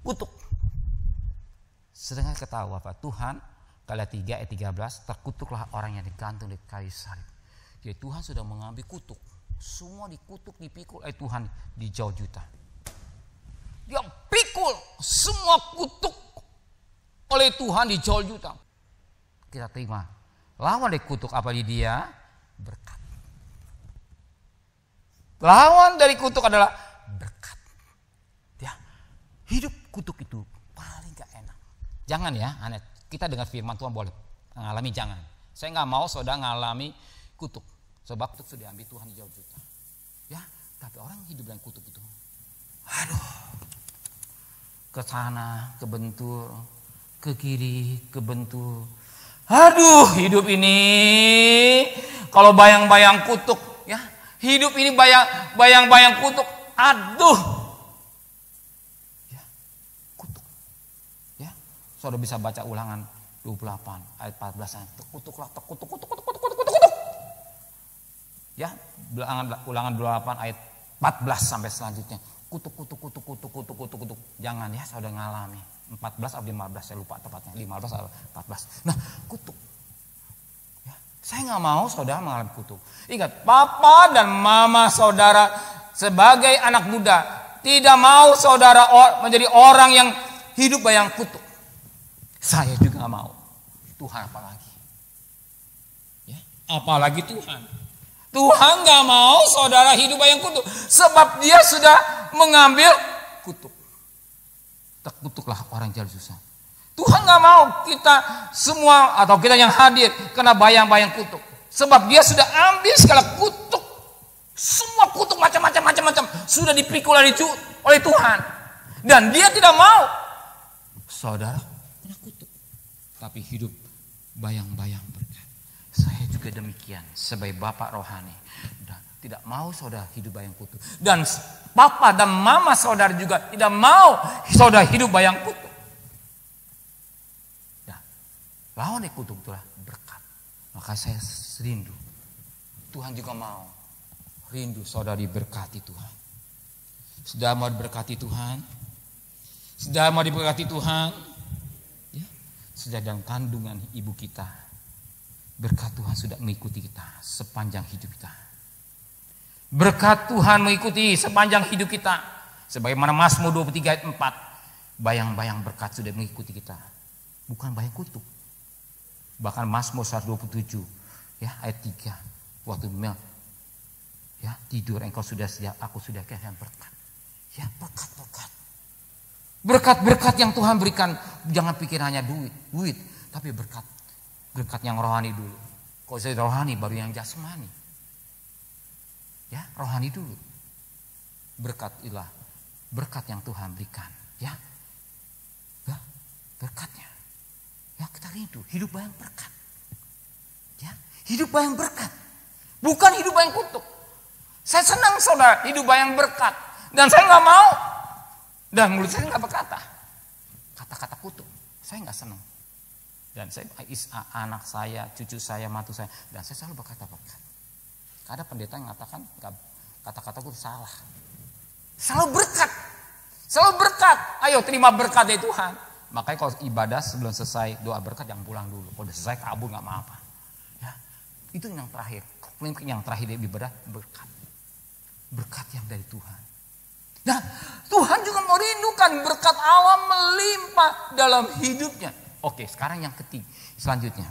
Kutuk. Sedangkan ketahui apa? Tuhan, Galatia 3 ayat 13, terkutuklah orang yang digantung di kayu salib. Jadi Tuhan sudah mengambil kutuk. Semua dikutuk, dipikul oleh Tuhan di jauh juta. Dia pikul semua kutuk oleh Tuhan di jauh juta. Kita terima. Lawan dari kutuk apa di dia? Berkat. Lawan dari kutuk adalah berkat. Ya, hidup kutuk itu paling gak enak. Jangan ya, kita dengar firman Tuhan boleh mengalami, jangan. Saya nggak mau saudara ngalami kutuk. Sebab kutuk sudah ambil Tuhan jauh juta. Ya, tapi orang hidup dengan kutuk itu. Aduh. Ke sana, kebentur, ke kiri, kebentur. Aduh, hidup ini kalau bayang-bayang kutuk, ya. Hidup ini bayang-bayang kutuk. Aduh. Ya, kutuk. Ya. Saudara bisa baca Ulangan 28 ayat 14. Terkutuklah, terkutuk. Ya, Ulangan 28 ayat 14 sampai selanjutnya. Kutuk. Jangan ya, saudara ngalami. 14 atau 15, saya lupa tepatnya. 15 atau 14. Nah, kutuk. Ya, saya nggak mau saudara mengalami kutuk. Ingat, papa dan mama saudara sebagai anak muda tidak mau saudara menjadi orang yang hidup bayang kutuk. Saya juga nggak mau. Tuhan apalagi. Ya, apalagi Tuhan. Tuhan nggak mau saudara hidup bayang kutuk, sebab Dia sudah mengambil kutuk. Terkutuklah orang jalan susah. Tuhan nggak mau kita semua atau kita yang hadir kena bayang-bayang kutuk, sebab Dia sudah ambil segala kutuk, semua kutuk macam-macam sudah dipikul oleh Tuhan, dan Dia tidak mau saudara kena kutuk, tapi hidup bayang-bayang berkat. Saya juga demikian sebagai bapak rohani. Dan tidak mau saudara hidup bayang kutuk. Dan papa dan mama saudara juga tidak mau saudara hidup bayang kutuk. Nah, lawan dari kutuk itulah berkat. Maka saya rindu. Tuhan juga mau rindu saudara diberkati Tuhan. Sudah mau diberkati Tuhan? Sudah mau diberkati Tuhan? Ya, sudah dalam kandungan ibu kita. Berkat Tuhan sudah mengikuti kita sepanjang hidup kita. Berkat Tuhan mengikuti sepanjang hidup kita. Sebagaimana Mazmur 23 ayat 4. Bayang-bayang berkat sudah mengikuti kita. Bukan bayang kutuk. Bahkan Mazmur 127 ya, ayat 3. Waktu ya, tidur engkau sudah siap, aku sudah kehilangan berkat. Ya, berkat-berkat. Berkat-berkat yang Tuhan berikan. Jangan pikir hanya duit, tapi berkat. Berkat yang rohani dulu. Kalau saya rohani baru yang jasmani. Ya, rohani dulu. Berkat ilah. Berkat yang Tuhan berikan. Ya. Ya, berkatnya. Ya, kita rindu hidup bayang berkat. Ya, hidup bayang berkat. Bukan hidup bayang kutuk. Saya senang saudara hidup bayang berkat. Dan saya nggak mau. Dan mulut saya nggak berkata kata-kata kutuk. Saya nggak senang. Dan saya anak saya, cucu saya, mantu saya, dan saya selalu berkata berkat. Ada pendeta yang mengatakan kata-kataku salah. Selalu berkat, selalu berkat. Ayo terima berkat dari Tuhan. Makanya kalau ibadah sebelum selesai doa berkat jangan pulang dulu. Kalau udah selesai kabur nggak apa-apa. Ya, itu yang terakhir. Yang terakhir dari ibadah berkat, berkat yang dari Tuhan. Nah, Tuhan juga mau rindukan berkat Allah melimpah dalam hidupnya. Oke, sekarang yang ketiga, selanjutnya.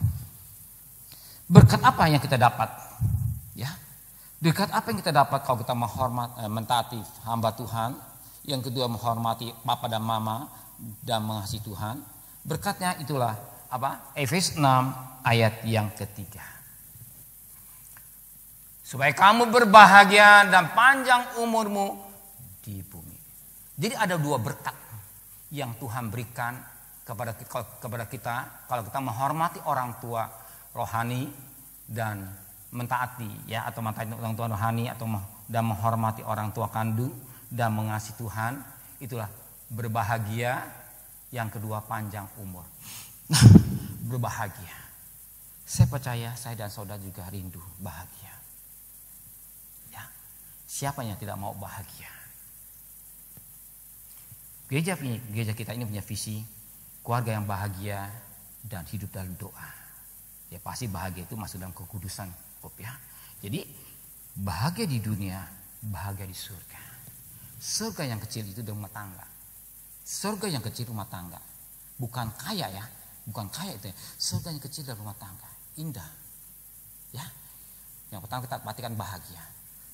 Berkat apa yang kita dapat? Ya. Berkat apa yang kita dapat kalau kita mentaati hamba Tuhan? Yang kedua menghormati papa dan mama dan mengasihi Tuhan. Berkatnya itulah apa? Efesus 6 ayat yang ketiga. Supaya kamu berbahagia dan panjang umurmu di bumi. Jadi ada dua berkat yang Tuhan berikan kepada kita kalau kita menghormati orang tua rohani dan mentaati ya, atau mentaati orang tua rohani atau dan menghormati orang tua kandung dan mengasihi Tuhan, itulah berbahagia. Yang kedua panjang umur. Nah, berbahagia. Saya percaya saya dan saudara juga rindu bahagia. Ya. Siapa yang tidak mau bahagia? Gereja kita ini punya visi keluarga yang bahagia dan hidup dalam doa. Ya pasti bahagia itu masuk dalam kekudusan. Ya. Jadi bahagia di dunia, bahagia di surga. Surga yang kecil itu rumah tangga. Surga yang kecil rumah tangga. Bukan kaya ya. Bukan kaya itu ya. Surga yang kecil dalam rumah tangga. Indah. Ya. Yang pertama kita perhatikan bahagia.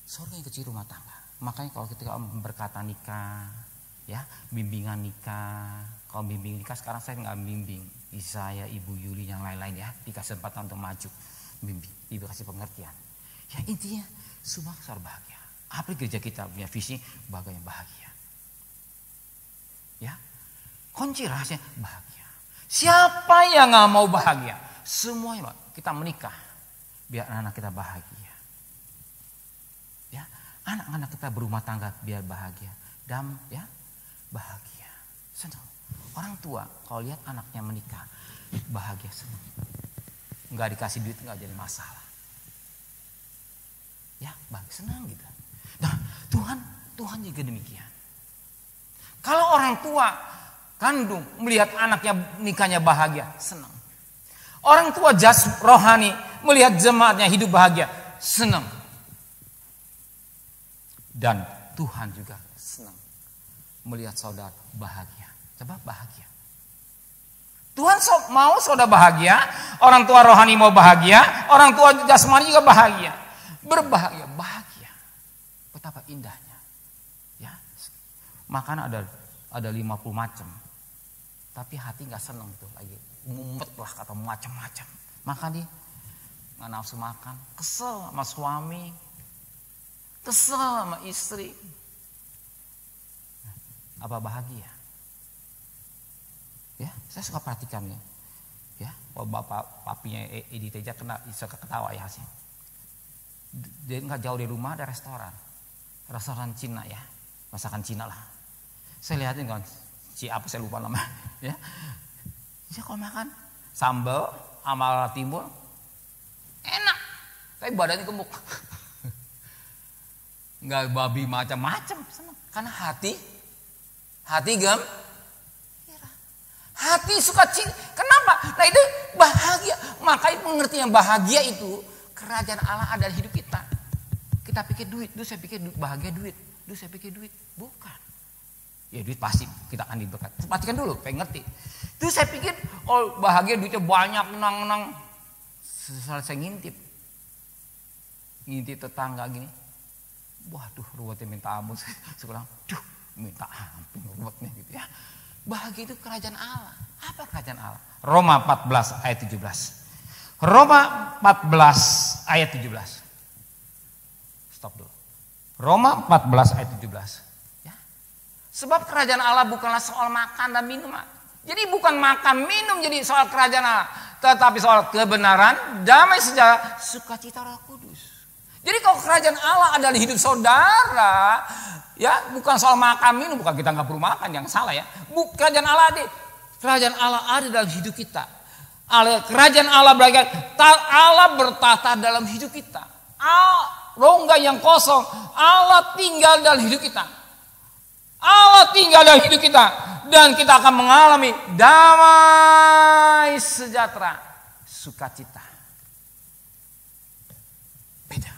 Surga yang kecil rumah tangga. Makanya kalau kita berkata nikah. ya, bimbingan nikah. Kalau bimbing nikah sekarang saya nggak bimbing, saya, Ibu Yuli, yang lain-lain ya, dikasih kesempatan untuk maju, bimbing, dikasih pengertian. Ya intinya semua harus bahagia. Apa gereja kita punya visi bahagia. Ya, kunci rahasia bahagia. Siapa yang nggak mau bahagia? Semuanya kita menikah biar anak-anak kita bahagia. Ya, anak-anak kita berumah tangga biar bahagia. Dan ya bahagia, senang. Orang tua kalau lihat anaknya menikah bahagia, senang. Nggak dikasih duit nggak jadi masalah. Ya bahagia, senang gitu. Nah Tuhan juga demikian. Kalau orang tua kandung melihat anaknya nikahnya bahagia, senang. Orang tua rohani melihat jemaatnya hidup bahagia, senang. Dan Tuhan juga senang melihat saudara bahagia. Coba bahagia. Tuhan mau saudara bahagia, orang tua rohani mau bahagia, orang tua jasmani juga bahagia. Berbahagia, bahagia. Betapa indahnya. Ya. Makan ada 50 macam. Tapi hati nggak senang itu lagi. Mumet lah kata macam-macam. Maka dia nggak nafsu makan, kesel sama suami, kesel sama istri. Apa bahagia? Ya, saya suka perhatikan ya. Ya, bapak papinya Edi Teja kena suka ketawa ya sih. Dia nggak jauh dari rumah ada restoran Cina ya, masakan Cina lah. Saya lihatin kan, apa saya lupa nama, ya. Dia kalau makan sambal sama timbul enak, tapi badannya gemuk. Nggak babi macam-macam, karena hati hati suka cinta. Kenapa? Nah itu bahagia. Makanya pengertian bahagia itu kerajaan Allah ada di hidup kita. Kita pikir duit, dulu saya pikir bahagia duit, dulu saya pikir duit, bukan. Ya duit pasti kita akan diberkati. Perhatikan dulu, pengen ngerti. Itu saya pikir bahagia duitnya banyak, menang. Selesai ngintip tetangga gini. Waduh, ruwetnya minta ampun. Saya bilang, duh, minta ampun ruwetnya gitu ya. Bahagia itu kerajaan Allah. Apa kerajaan Allah? Roma 14 ayat 17. Roma 14 ayat 17. Stop dulu. Roma 14 ayat 17. Ya. Sebab kerajaan Allah bukanlah soal makan dan minum. Jadi bukan makan minum jadi soal kerajaan Allah. Tetapi soal kebenaran, damai sejahtera, sukacita Roh Kudus. Jadi kalau kerajaan Allah adalah hidup saudara, ya bukan soal makan minum, bukan kita nggak perlu makan, yang salah ya. Kerajaan Allah ada dalam hidup kita. Kerajaan Allah berarti Allah bertata dalam hidup kita. Rongga yang kosong, Allah tinggal dalam hidup kita. Allah tinggal dalam hidup kita dan kita akan mengalami damai sejahtera, sukacita. Beda.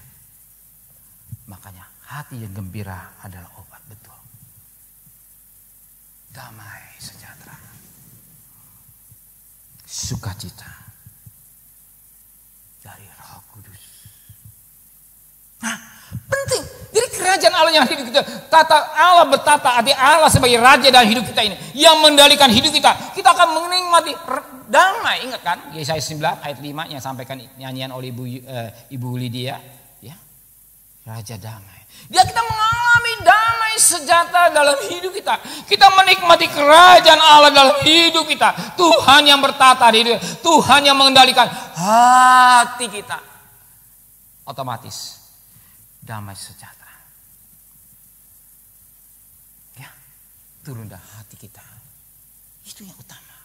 Makanya hati yang gembira adalah obat, betul. Damai sejahtera, sukacita dari Roh Kudus. Nah, penting. Jadi kerajaan Allah yang hidup kita, Allah bertata, arti Allah sebagai raja dalam hidup kita ini, yang mendalikan hidup kita. Kita akan menikmati damai. Ingat kan Yesaya 9 ayat 5 yang sampaikan nyanyian oleh Ibu Lydia, ya. Raja damai. Dia kita mengalami damai sejahtera dalam hidup kita. Kita menikmati kerajaan Allah dalam hidup kita. Tuhan yang bertata di hidup, Tuhan yang mengendalikan hati kita. Otomatis damai sejahtera. Ya, turun dalam hati kita. Itu yang utama.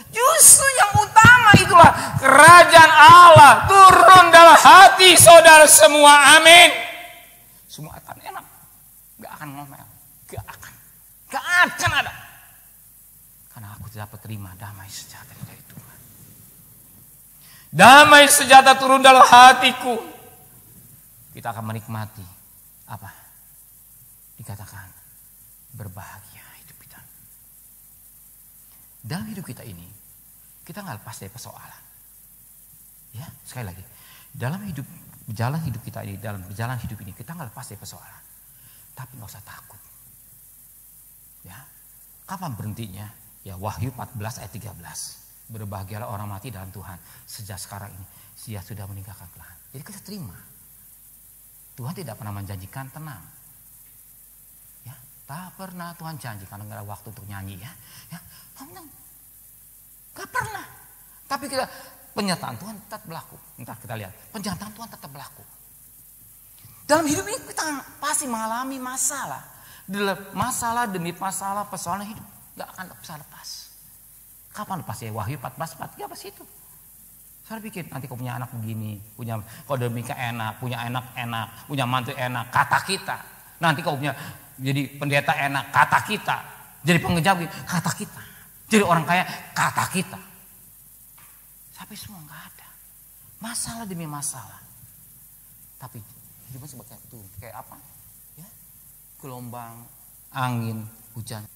Justru yang utama itulah kerajaan Allah turun dalam hati saudara semua. Amin. Semua akan enak. Gak akan ngomel. Gak akan ada. Karena aku dapat terima damai sejahtera dari Tuhan. Damai sejahtera turun dalam hatiku. Kita akan menikmati apa? Dikatakan berbahagia hidup kita. Dalam hidup kita ini kita nggak lepas dari persoalan. Ya, sekali lagi. Dalam jalan hidup kita ini, dalam jalan hidup ini kita nggak lepas dari persoalan. Tapi nggak usah takut. Ya. Kapan berhentinya? Ya Wahyu 14 ayat 13. Berbahagialah orang mati dalam Tuhan. Sejak sekarang ini dia sudah meninggalkan kelahan. Jadi kita terima. Tuhan tidak pernah menjanjikan tenang. Ya, tak pernah Tuhan janji karena nggak ada waktu untuk nyanyi ya. Ya, tenang. Gak pernah. Tapi kita pernyataan Tuhan tetap berlaku. Ntar kita lihat. Pernyataan Tuhan tetap berlaku. Dalam hidup ini kita pasti mengalami masalah. Masalah demi masalah, persoalan hidup. Gak akan bisa lepas. Kapan lepas ya? Wahyu 14, 43 apa sih itu? Saya pikir nanti kau punya anak begini, punya kau demikian enak, punya anak enak, punya mantu enak, kata kita. Nanti kau punya jadi pendeta enak, kata kita. Jadi pengejar, kata kita. Jadi orang kaya, kata kita. Tapi semua nggak ada. Masalah demi masalah. Tapi hidupnya sebagai itu kayak apa? Ya, gelombang, angin, hujan.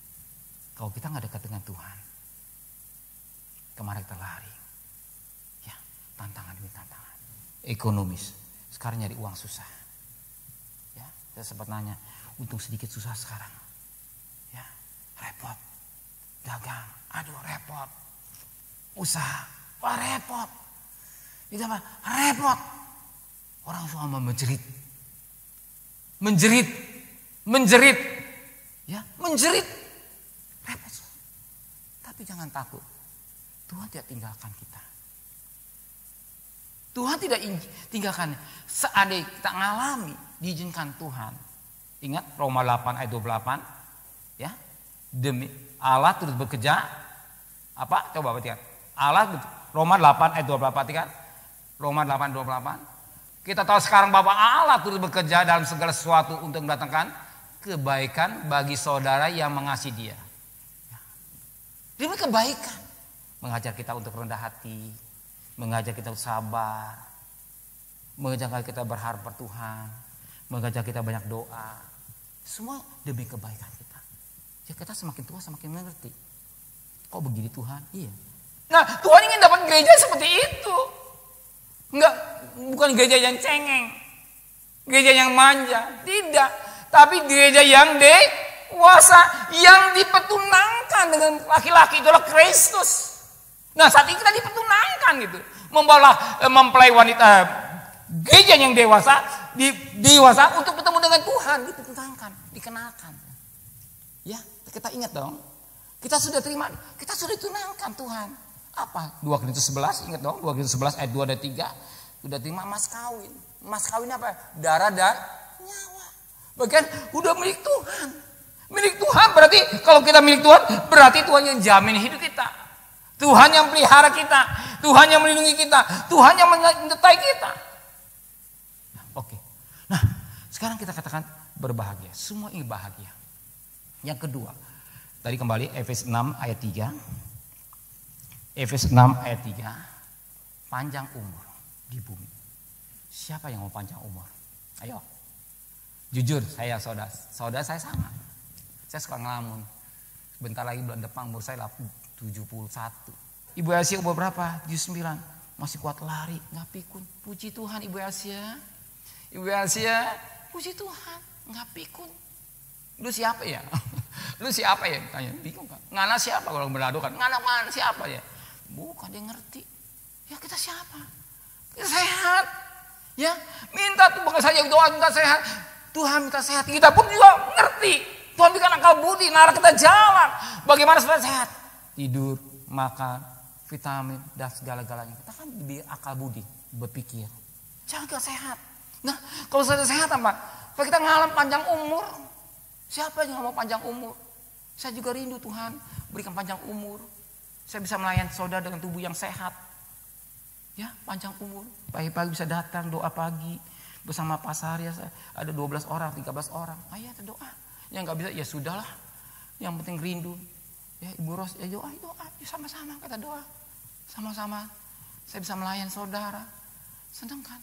Kalau kita nggak dekat dengan Tuhan, kemarin kita lari. Ya, tantangan demi tantangan. Ekonomis. Sekarang nyari uang susah. Ya, saya sempat nanya, untung sedikit susah sekarang. Ya, repot. Dagang, aduh repot. Usaha, wah repot. Itu apa? Repot. Orang semua menjerit. Menjerit. Ya, menjerit. Repot. Tapi jangan takut. Tuhan tidak tinggalkan kita. Tuhan tidak tinggalkan. Seandainya kita ngalami, diizinkan Tuhan. Ingat Roma 8 ayat 28. Ya. Demi Allah terus bekerja. Apa? Coba perhatikan. Roma 8 ayat 28 perhatikan. Roma 8 28. Kita tahu sekarang bahwa Allah terus bekerja dalam segala sesuatu untuk mendatangkan kebaikan bagi saudara yang mengasihi Dia. Demi kebaikan. Mengajar kita untuk rendah hati. Mengajar kita untuk sabar. Mengajar kita berharap pada Tuhan. Mengajar kita banyak doa. Semua demi kebaikan kita. Ya kita semakin tua semakin mengerti. Kok begini Tuhan? Iya. Nah Tuhan ingin dapat gereja seperti itu. Enggak, bukan gereja yang cengeng. Gereja yang manja. Tidak. Tapi gereja yang dewasa. Yang dipertunangkan dengan laki-laki. Itulah Kristus. Nah saat ini kita dipertunangkan gitu. Mempelai wanita. Gereja yang dewasa. Dewasa untuk bertemu dengan Tuhan. Dipertunangkan. Dikenalkan. Ya. Kita ingat dong, kita sudah terima, kita sudah ditunangkan Tuhan. Apa? 2 Korintus 11, ingat dong, 2 Korintus 11 ayat 2 dan 3. Sudah terima mas kawin. Mas kawin apa? Darah dan nyawa. Bagian udah milik Tuhan. Milik Tuhan berarti kalau kita milik Tuhan, berarti Tuhan yang jamin hidup kita. Tuhan yang pelihara kita. Tuhan yang melindungi kita. Tuhan yang menyertai kita. Nah, oke. Nah, sekarang kita katakan berbahagia. Semua ini bahagia. Yang kedua, tadi kembali Efesus 6 ayat 3. Efesus 6 ayat 3. Panjang umur di bumi. Siapa yang mau panjang umur? Ayo. Jujur saya saudara saya sama. Saya suka ngelamun. Bentar lagi bulan depan umur saya 71. Ibu Asia umur berapa? 79. Masih kuat lari, nggak pikun. Puji Tuhan Ibu Asia. Ibu Asia, puji Tuhan, nggak pikun. Lu siapa ya? Lu siapa ya? Tanya, bingung kan? Ngana siapa kalau berlalu kan? Ngana mana siapa ya? Bukan, dia ngerti. Ya kita siapa? Kita sehat. Ya, minta tuh bukan saja doa minta sehat. Tuhan minta sehat. Kita pun juga ngerti. Tuhan berikan akal budi, narah kita jalan. Bagaimana supaya sehat? Tidur, makan, vitamin dan segala-galanya. Kita kan diberi akal budi, berpikir. Jaga sehat. Nah, kalau sudah sehat apa? Supaya kita ngalam panjang umur. Siapa yang mau panjang umur? Saya juga rindu Tuhan berikan panjang umur. Saya bisa melayani saudara dengan tubuh yang sehat. Ya, panjang umur. Pagi-pagi bisa datang doa pagi bersama Pak Sarya. Ada 12 orang, 13 orang. Ayo doa. Yang nggak bisa ya sudahlah. Yang penting rindu. Ya Ibu Ros, ya doa. Sama-sama kita doa. Sama-sama. Saya bisa melayani saudara. Senang kan?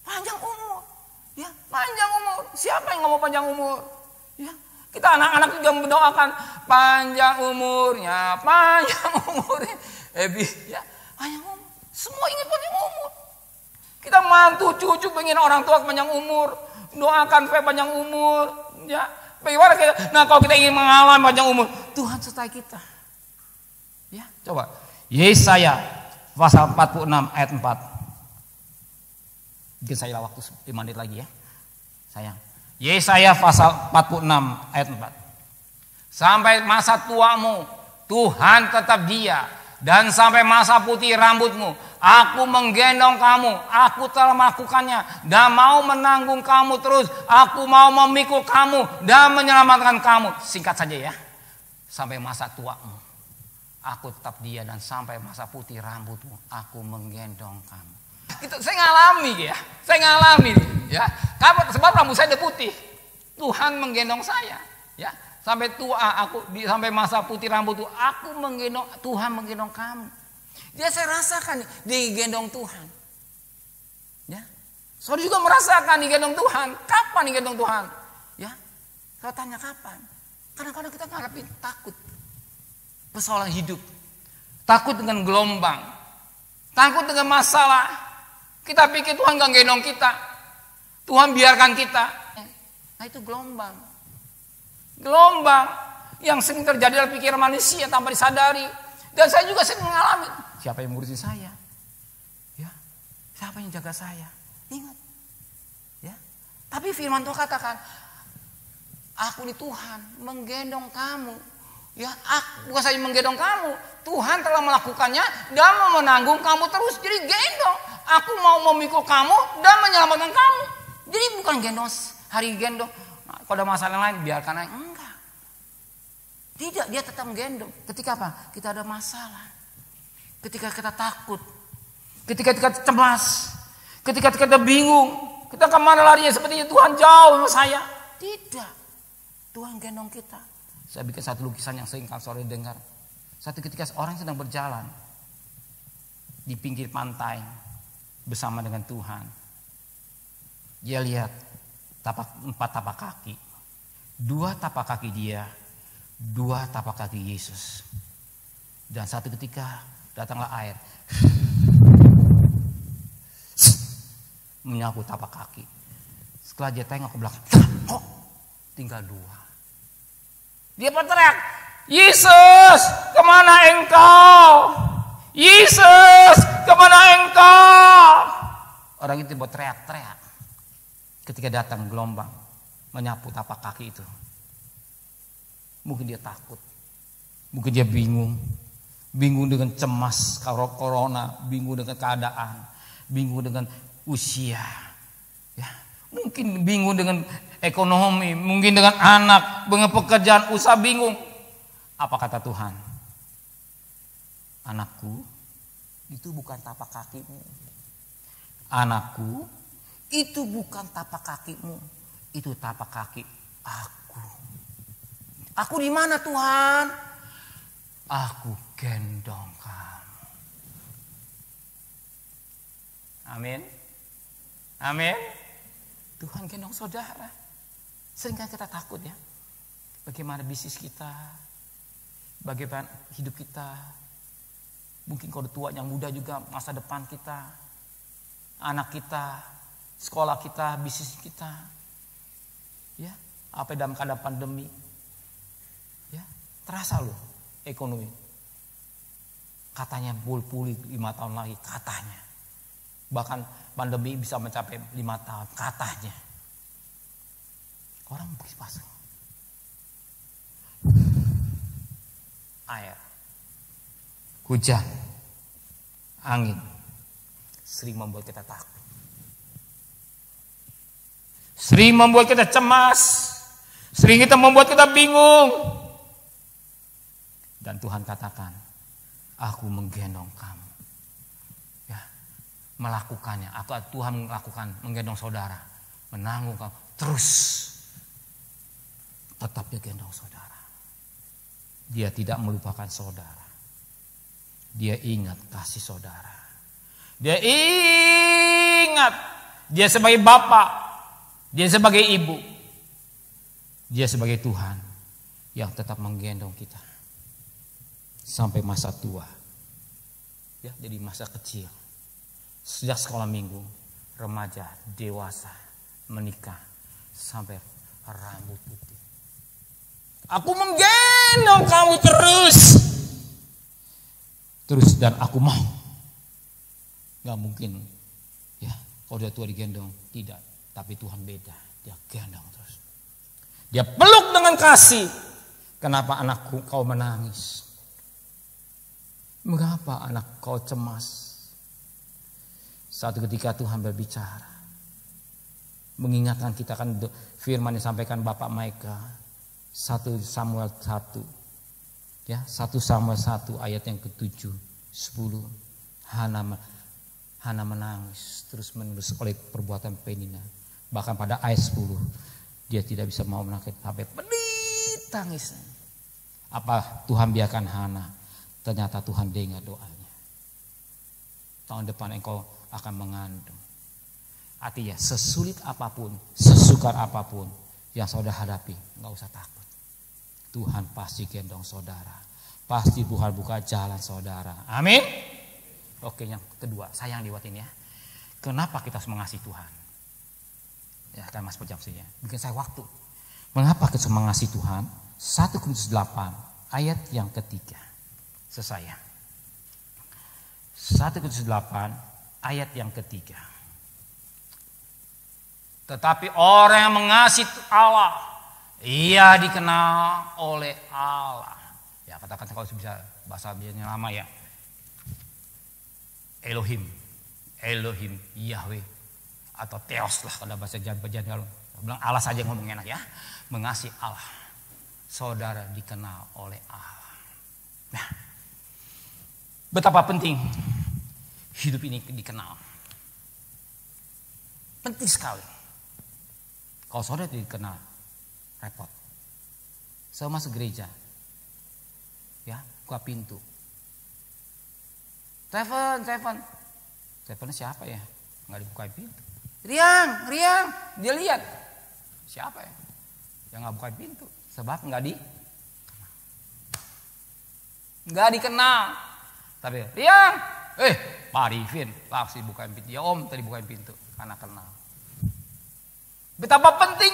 Panjang umur. Ya, panjang umur. Siapa yang nggak mau panjang umur? Ya. Kita anak-anak juga mendoakan panjang umurnya, ya, panjang umur. Semua ingin panjang umur. Kita mantu, cucu pengen orang tua panjang umur, doakan supaya panjang umur, ya. Bagaimana kita? Nah, kalau kita ingin mengalami panjang umur, Tuhan sertai kita. Ya, coba. Yesaya pasal 46 ayat 4. Mungkin saya waktu 5 menit lagi ya. Sayang. Yesaya pasal 46 ayat 4. Sampai masa tuamu Tuhan tetap Dia, dan sampai masa putih rambutmu aku menggendong kamu, aku telah melakukannya dan mau menanggung kamu terus, aku mau memikul kamu dan menyelamatkan kamu. Singkat saja ya. Sampai masa tuamu aku tetap Dia, dan sampai masa putih rambutmu aku menggendong kamu. Itu saya ngalami ya. Saya ngalami ya. Sebab rambut saya udah putih. Tuhan menggendong saya ya. Sampai tua sampai masa putih rambut itu aku menggendong, Tuhan menggendong kamu. Dia saya rasakan digendong Tuhan. Ya. Saudara juga merasakan digendong Tuhan. Kapan digendong Tuhan? Ya. Saya tanya kapan? Kadang-kadang kita menghadapi takut. Persoalan hidup. Takut dengan gelombang. Takut dengan masalah. Kita pikir Tuhan gak gendong kita. Tuhan biarkan kita. Nah itu gelombang. Gelombang yang sering terjadi dalam pikiran manusia tanpa disadari. Dan saya juga sering mengalami. Siapa yang ngurusin saya? Ya, siapa yang jaga saya? Ingat. Ya. Tapi firman Tuhan katakan, aku ini Tuhan menggendong kamu. Ya, bukan saya menggendong kamu. Tuhan telah melakukannya dan mau menanggung kamu terus. Jadi gendong. Aku mau memikul kamu dan menyelamatkan kamu. Jadi bukan gendong hari gendong. Kalau ada masalah lain biarkan aja. Enggak. Tidak, Dia tetap menggendong. Ketika apa? Kita ada masalah. Ketika kita takut. Ketika kita cemas. Ketika kita bingung. Kita kemana larinya? Sepertinya Tuhan jauh sama saya. Tidak. Tuhan gendong kita. Saya bikin satu lukisan yang sering kan sore dengar. Satu ketika orang sedang berjalan di pinggir pantai bersama dengan Tuhan. Dia lihat 4 tapak kaki. 2 tapak kaki dia, 2 tapak kaki Yesus. Dan satu ketika datanglah air. Menyapu tapak kaki. Setelah dia tengok ke belakang, kok tinggal 2. Dia berteriak, Yesus, kemana engkau? Yesus, kemana engkau? Orang itu berteriak-teriak. Ketika datang gelombang menyapu tapak kaki itu. Mungkin dia takut. Mungkin dia bingung. Bingung dengan cemas corona. Bingung dengan keadaan. Bingung dengan usia. Ya. Mungkin bingung dengan ekonomi. Mungkin dengan anak. Dengan pekerjaan, usaha, bingung. Apa kata Tuhan? Anakku, itu bukan tapak kakimu. Anakku, itu bukan tapak kakimu, itu tapak kaki aku. Aku di mana Tuhan? Aku gendong kamu. Amin. Amin. Tuhan gendong saudara. Seringkali kita takut ya. Bagaimana bisnis kita? Bagaimana hidup kita? Mungkin kalau tua yang muda juga masa depan kita. Anak kita, sekolah kita, bisnis kita. Ya, apa dalam keadaan pandemi. Ya, terasa loh ekonomi. Katanya pulih 5 tahun lagi, katanya. Bahkan pandemi bisa mencapai 5 tahun, katanya. Orang pasang. Air, hujan, angin sering membuat kita takut. Sering membuat kita cemas. Sering kita membuat kita bingung. Dan Tuhan katakan, aku menggendong kamu. Ya, melakukannya. Tuhan melakukan, menggendong saudara. Menanggung kamu. Terus. Tetap dia gendong saudara. Dia tidak melupakan saudara. Dia ingat kasih saudara. Dia ingat. Dia sebagai bapak. Dia sebagai ibu. Dia sebagai Tuhan yang tetap menggendong kita sampai masa tua. Ya, jadi masa kecil. Sejak sekolah minggu, remaja, dewasa, menikah, sampai rambut putih. Aku menggendong kamu terus. Dan aku mau. Gak mungkin. Ya, kalau dia tua digendong. Tidak. Tapi Tuhan beda. Dia gendong terus. Dia peluk dengan kasih. Kenapa anakku kau menangis? Mengapa anak kau cemas? Satu ketika Tuhan berbicara. Mengingatkan kita kan firman yang disampaikan Bapak Maika. 1 Samuel 1. Ya, 1 Samuel 1 ayat yang ke-7, 10. Hana menangis terus menerus oleh perbuatan Penina. Bahkan pada ayat 10 dia tidak bisa mau menangis sampai pedih tangisnya. Apa Tuhan biarkan Hana? Ternyata Tuhan dengar doanya. Tahun depan engkau akan mengandung. Artinya sesulit apapun, sesukar apapun yang saudara hadapi, enggak usah takut. Tuhan pasti gendong saudara. Pasti Tuhan buka jalan saudara. Amin. Oke, yang kedua, sayang lewat ini ya. Kenapa kita harus mengasihi Tuhan? Ya, kan Mas pejam saja. Bikin saya waktu. Mengapa kita mengasihi Tuhan? 1 Korintus 8 ayat yang ketiga. Selesai ya. 1 Korintus 8 ayat yang ketiga. Tetapi orang yang mengasihi Allah, ia dikenal oleh Allah. Ya, katakan kalau bisa bahasa biasanya lama ya. Elohim, Yahweh atau Theos lah kalau bahasa Jawa kalau bilang Allah saja ngomong enak ya. Mengasihi Allah. Saudara dikenal oleh Allah. Nah, betapa penting hidup ini dikenal. Penting sekali. Kalau saudara dikenal, repot. Saya masuk gereja, ya, buka pintu. Teleponnya siapa ya? Nggak dibukain pintu. Riang, dia lihat. Siapa ya? Yang nggak bukain pintu. Sebab nggak dikenal. Tapi Riang, Pak Arifin, langsung bukain pintu. Ya Om tadi bukain pintu karena kenal. Betapa penting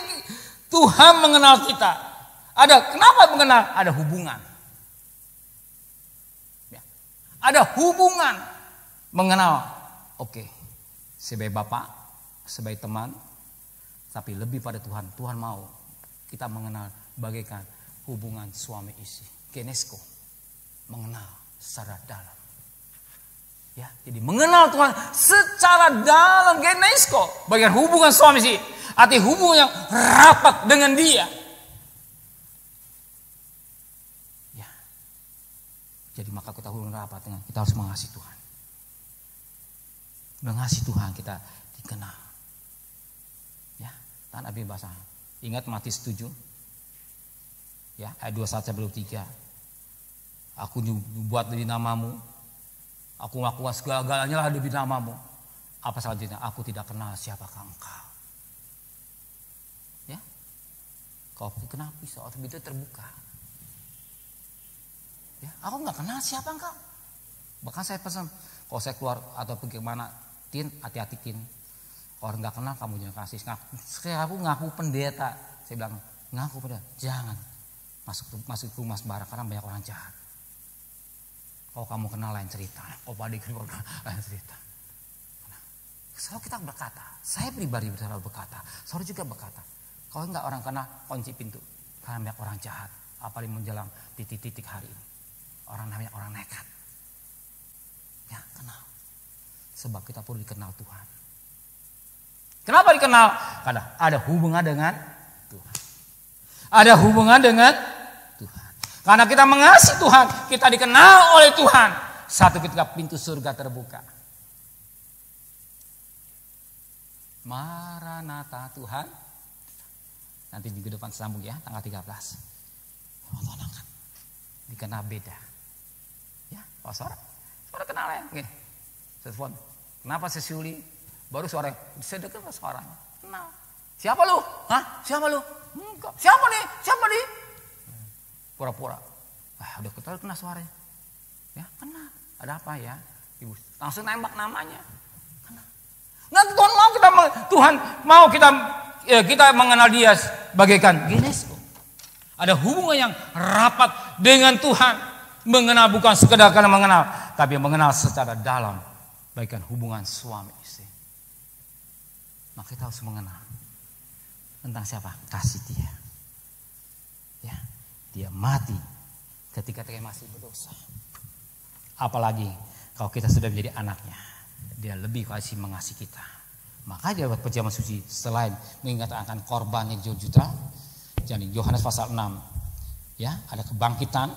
Tuhan mengenal kita. Kenapa mengenal? Ada hubungan. Ya. Ada hubungan mengenal. Oke, sebagai bapak, sebagai teman, tapi lebih pada Tuhan. Tuhan mau kita mengenal bagaikan hubungan suami istri. Genesko, mengenal secara dalam. Ya, jadi mengenal Tuhan secara dalam, genesko, bagian hubungan suami istri. Arti hubungan yang rapat dengan dia. Ya. Jadi maka kita hubungan rapat dengan kita harus mengasihi Tuhan. Mengasihi Tuhan kita dikenal. Ya, tahan Abi bahasa. Ingat Matius 7. Ya, ayat 21-23. Aku buat demi namamu. Aku melakukan segala-galanya lah demi namamu. Apa selanjutnya? Aku tidak kenal siapakah engkau. Ya, kau kenal pisau atau pintu terbuka. Ya, aku nggak kenal siapa engkau. Bahkan saya pesan, kalau saya keluar atau pergi kemana, Tin, hati-hati Tin. Orang nggak kenal kamu jangan kasih. Aku ngaku pendeta. Saya bilang ngaku pendeta, jangan masuk ke rumah sembarang karena banyak orang jahat. Kalau kamu kenal lain cerita, kalau pada kenal lain cerita. Selalu kita berkata, saya pribadi selalu berkata, saudara juga berkata, kalau enggak orang kenal kunci pintu, karena banyak orang jahat, apalagi menjelang titik-titik hari ini, orang namanya orang nekat. Ya kenal, sebab kita perlu dikenal Tuhan. Kenapa dikenal? Karena ada hubungan dengan Tuhan. Ada hubungan dengan Tuhan. Karena kita mengasihi Tuhan, kita dikenal oleh Tuhan. Satu ketika pintu surga terbuka. Maranatha Tuhan. Nanti minggu depan sambung ya, tanggal 13. Tolong kan. Dikenal beda. Ya, suara kenal ya. Oke. Telepon. Kenapa sesuli? Baru suara sedekat suaranya. Kenal. Siapa lu? Hah? Siapa lu? Enggak. Siapa nih? Siapa nih? Pura-pura. Udah kenal suaranya. Ya, kenal. Ada apa ya? Ibu langsung nembak namanya. Kenal. Nanti Tuhan mau kita mengenal dia bagaikan genesko. Ada hubungan yang rapat dengan Tuhan. Mengenal bukan sekedar karena mengenal, tapi mengenal secara dalam. Baikkan hubungan suami istri. Maka kita harus mengenal tentang siapa? Kasih dia. Ya, dia mati ketika kita masih berdosa. Apalagi kalau kita sudah menjadi anaknya, dia lebih kasih mengasihi kita. Maka dia buat perjamuan suci selain mengingatkan akan korban yang juta. Jadi Yohanes pasal 6, ya, ada kebangkitan,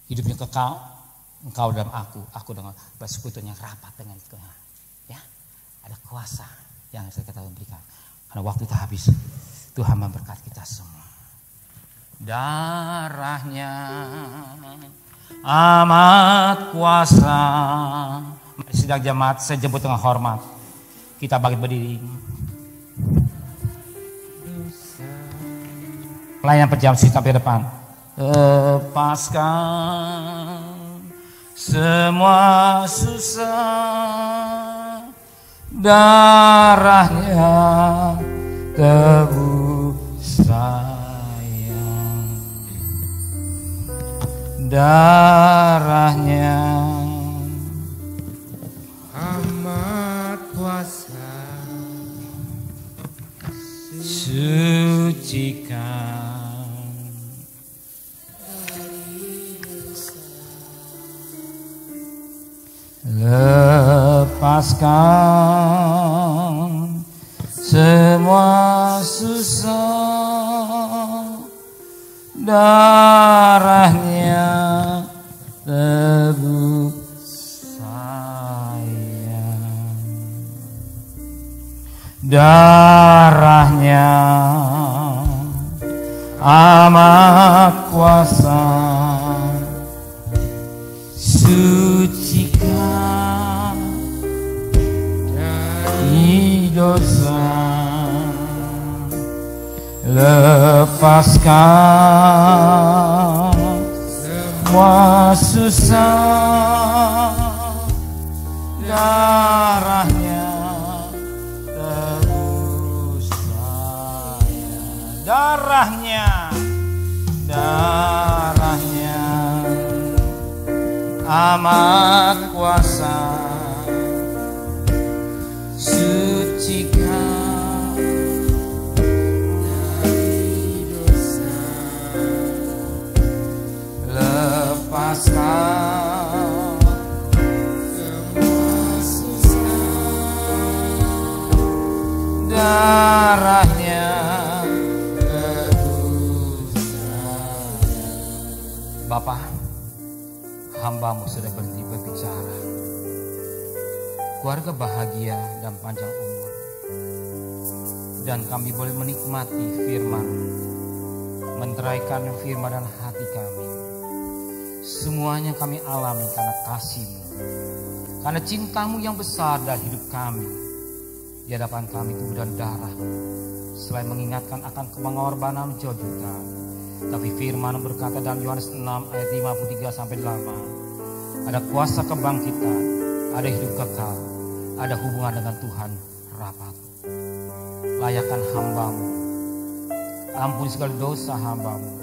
hidupnya kekal, engkau dalam aku dengan bersekutu yang rapat dengan Tuhan. Ya, ada kuasa yang harus kita berikan. Karena waktu itu habis, Tuhan memberkati kita semua. Darahnya amat kuasa. Sidang jemaat, saya jemput dengan hormat. Kita bangkit berdiri. Pelayanan perjamuan suci sampai depan. Lepaskan semua susah, darahnya tebus sayang, darahnya amat kuasa, sucikan lepaskan semua susah, darahnya tebus sayang, darahnya amat kuasa, sucikan dari dosa, lepaskan semua susah, darahnya tebus sayang, darahnya amat kuasa, sucikan dari dosa, lepaskan semua susah, darahnya tebus sayang. Bapak, hamba-Mu sudah berhenti berbicara. Keluarga bahagia dan panjang umur. Dan kami boleh menikmati firman, menteraikan firman dan hati kami. Semuanya kami alami karena kasih-Mu, karena cinta-Mu yang besar dalam hidup kami. Di hadapan kami tubuh dan darah, selain mengingatkan akan pengorbanan jauh juta. Tapi firman berkata dalam Yohanes 6 ayat 53-8, ada kuasa kebangkitan, ada hidup kekal, ada hubungan dengan Tuhan rapat. Layakkan hamba-Mu, ampuni segala dosa hamba-Mu.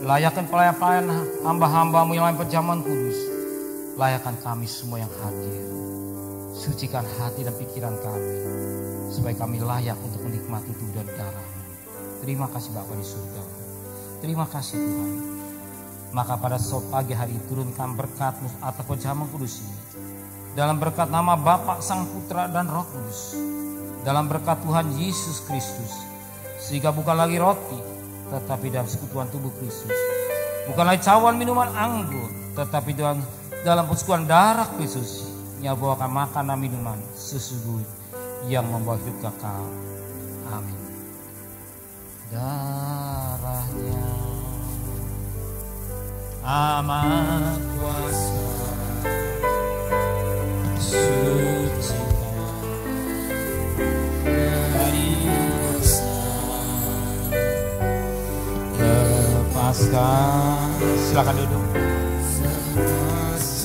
Layakkan pelayan-pelayan hamba-hamba-Mu yang lain perjamuan kudus. Layakkan kami semua yang hadir. Sucikan hati dan pikiran kami, supaya kami layak untuk menikmati tubuh dan darah-Mu. Terima kasih Bapa di surga. Terima kasih Tuhan. Maka pada pagi hari turunkan berkat-Mu atas perjamuan kudus ini. Dalam berkat nama Bapa, Sang Putra dan Roh Kudus. Dalam berkat Tuhan Yesus Kristus. Sehingga bukan lagi roti, tetapi dalam sekutuan tubuh Kristus. Bukan lagi cawan minuman anggur, tetapi dalam persekutuan darah Kristus. Yang bawakan makan dan minuman sesungguhnya yang membawa hidup kekal. Amin. Darahnya amat kuasa, sucikan dari dosa, lepaskan. Silakan duduk.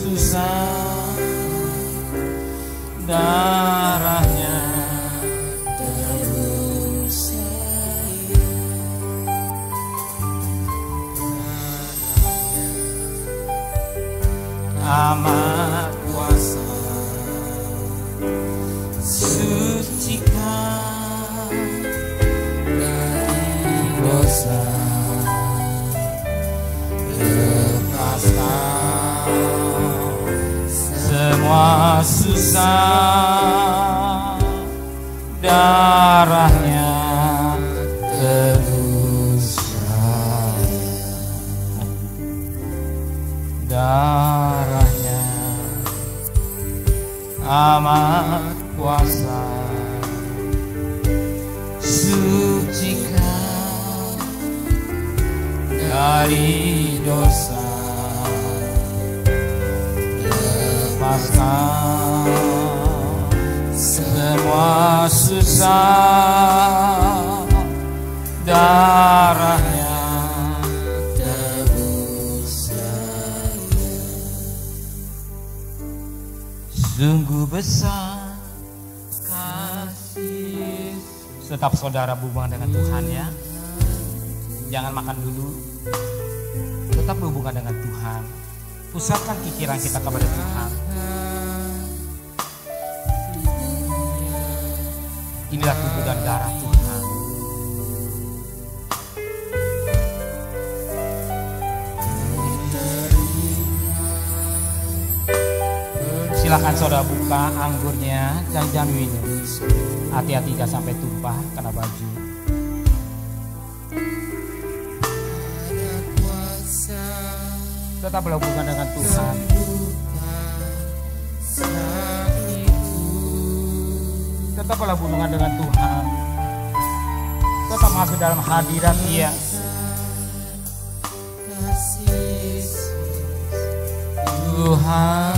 Susah, darahnya tebus sayang, amat kuasa, sucikan dari dosa, lepaskan semua susah, darahnya tebus saya, darahnya amat kuasa, sucikan dari dosa, lepaskan semua susah, darahnya tebus saya. Sungguh besar kasih. Tetap saudara berhubungan dengan Tuhan ya. Jangan makan dulu. Tetap berhubungan dengan Tuhan. Pusatkan pikiran kita kepada Tuhan. Inilah tubuh dan darah Tuhan. Silakan saudara buka anggurnya dan jangan minum. Hati-hati jangan sampai tumpah kena baju. Tetap berhubungan dengan Tuhan. Tetap berhubungan dengan Tuhan. Tetap masuk dalam hadirat Dia. Tuhan,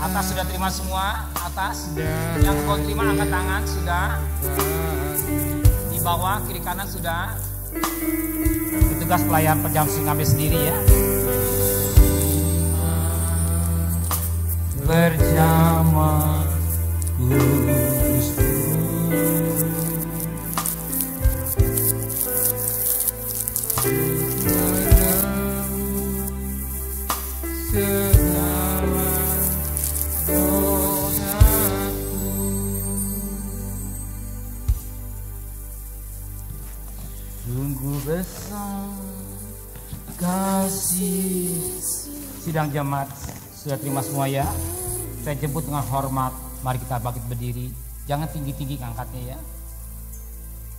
atas sudah terima semua, atas. Yang kau terima angkat tangan sudah. Di bawah kiri kanan sudah. Petugas pelayan penjam ngambil sendiri ya. Bersama Kristus. Sungguh besar kasih. Sidang jemaat sudah terima semua ya. Saya jemput dengan hormat. Mari kita bangkit berdiri. Jangan tinggi-tinggi angkatnya ya.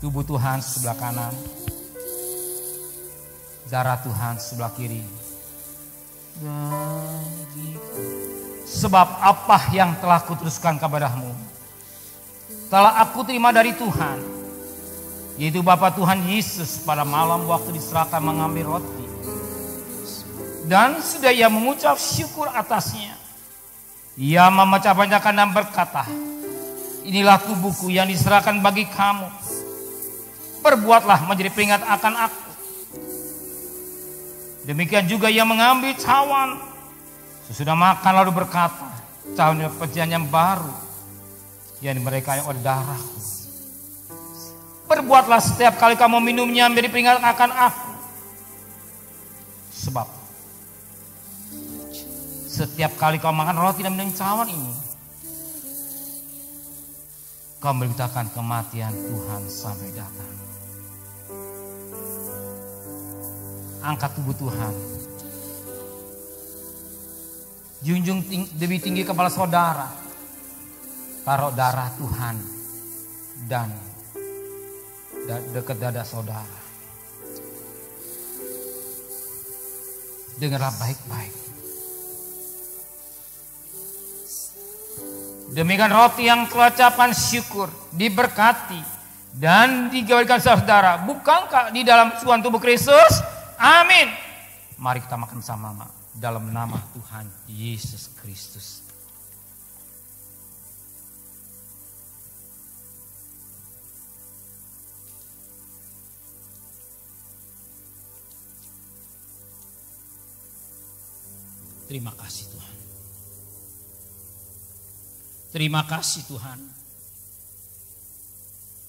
Tubuh Tuhan sebelah kanan, darah Tuhan sebelah kiri. Sebab apa yang telah kuteruskan kepadamu telah aku terima dari Tuhan, yaitu Bapa Tuhan Yesus pada malam waktu diserahkan mengambil roti, dan sudah ia mengucap syukur atasnya, ia memecah-pecahkan dan berkata, inilah tubuhku yang diserahkan bagi kamu, perbuatlah menjadi peringat akan aku. Demikian juga ia mengambil cawan sesudah makan lalu berkata, cawan perjanjian yang baru, yang mereka yang oleh darahku. Perbuatlah setiap kali kamu minumnya menjadi peringat akan aku. Sebab setiap kali kau makan roti dan minum cawan ini, kau memberitakan kematian Tuhan sampai datang. Angkat tubuh Tuhan. Junjung lebih tinggi kepala saudara. Taruh darah Tuhan dan dekat dada saudara. Dengarlah baik-baik. Demikian roti yang telah ucapan syukur diberkati dan digawakan saudara. Bukankah di dalam suan tubuh Kristus? Amin. Mari kita makan sama-sama dalam nama Tuhan Yesus Kristus. Terima kasih Tuhan. Terima kasih Tuhan.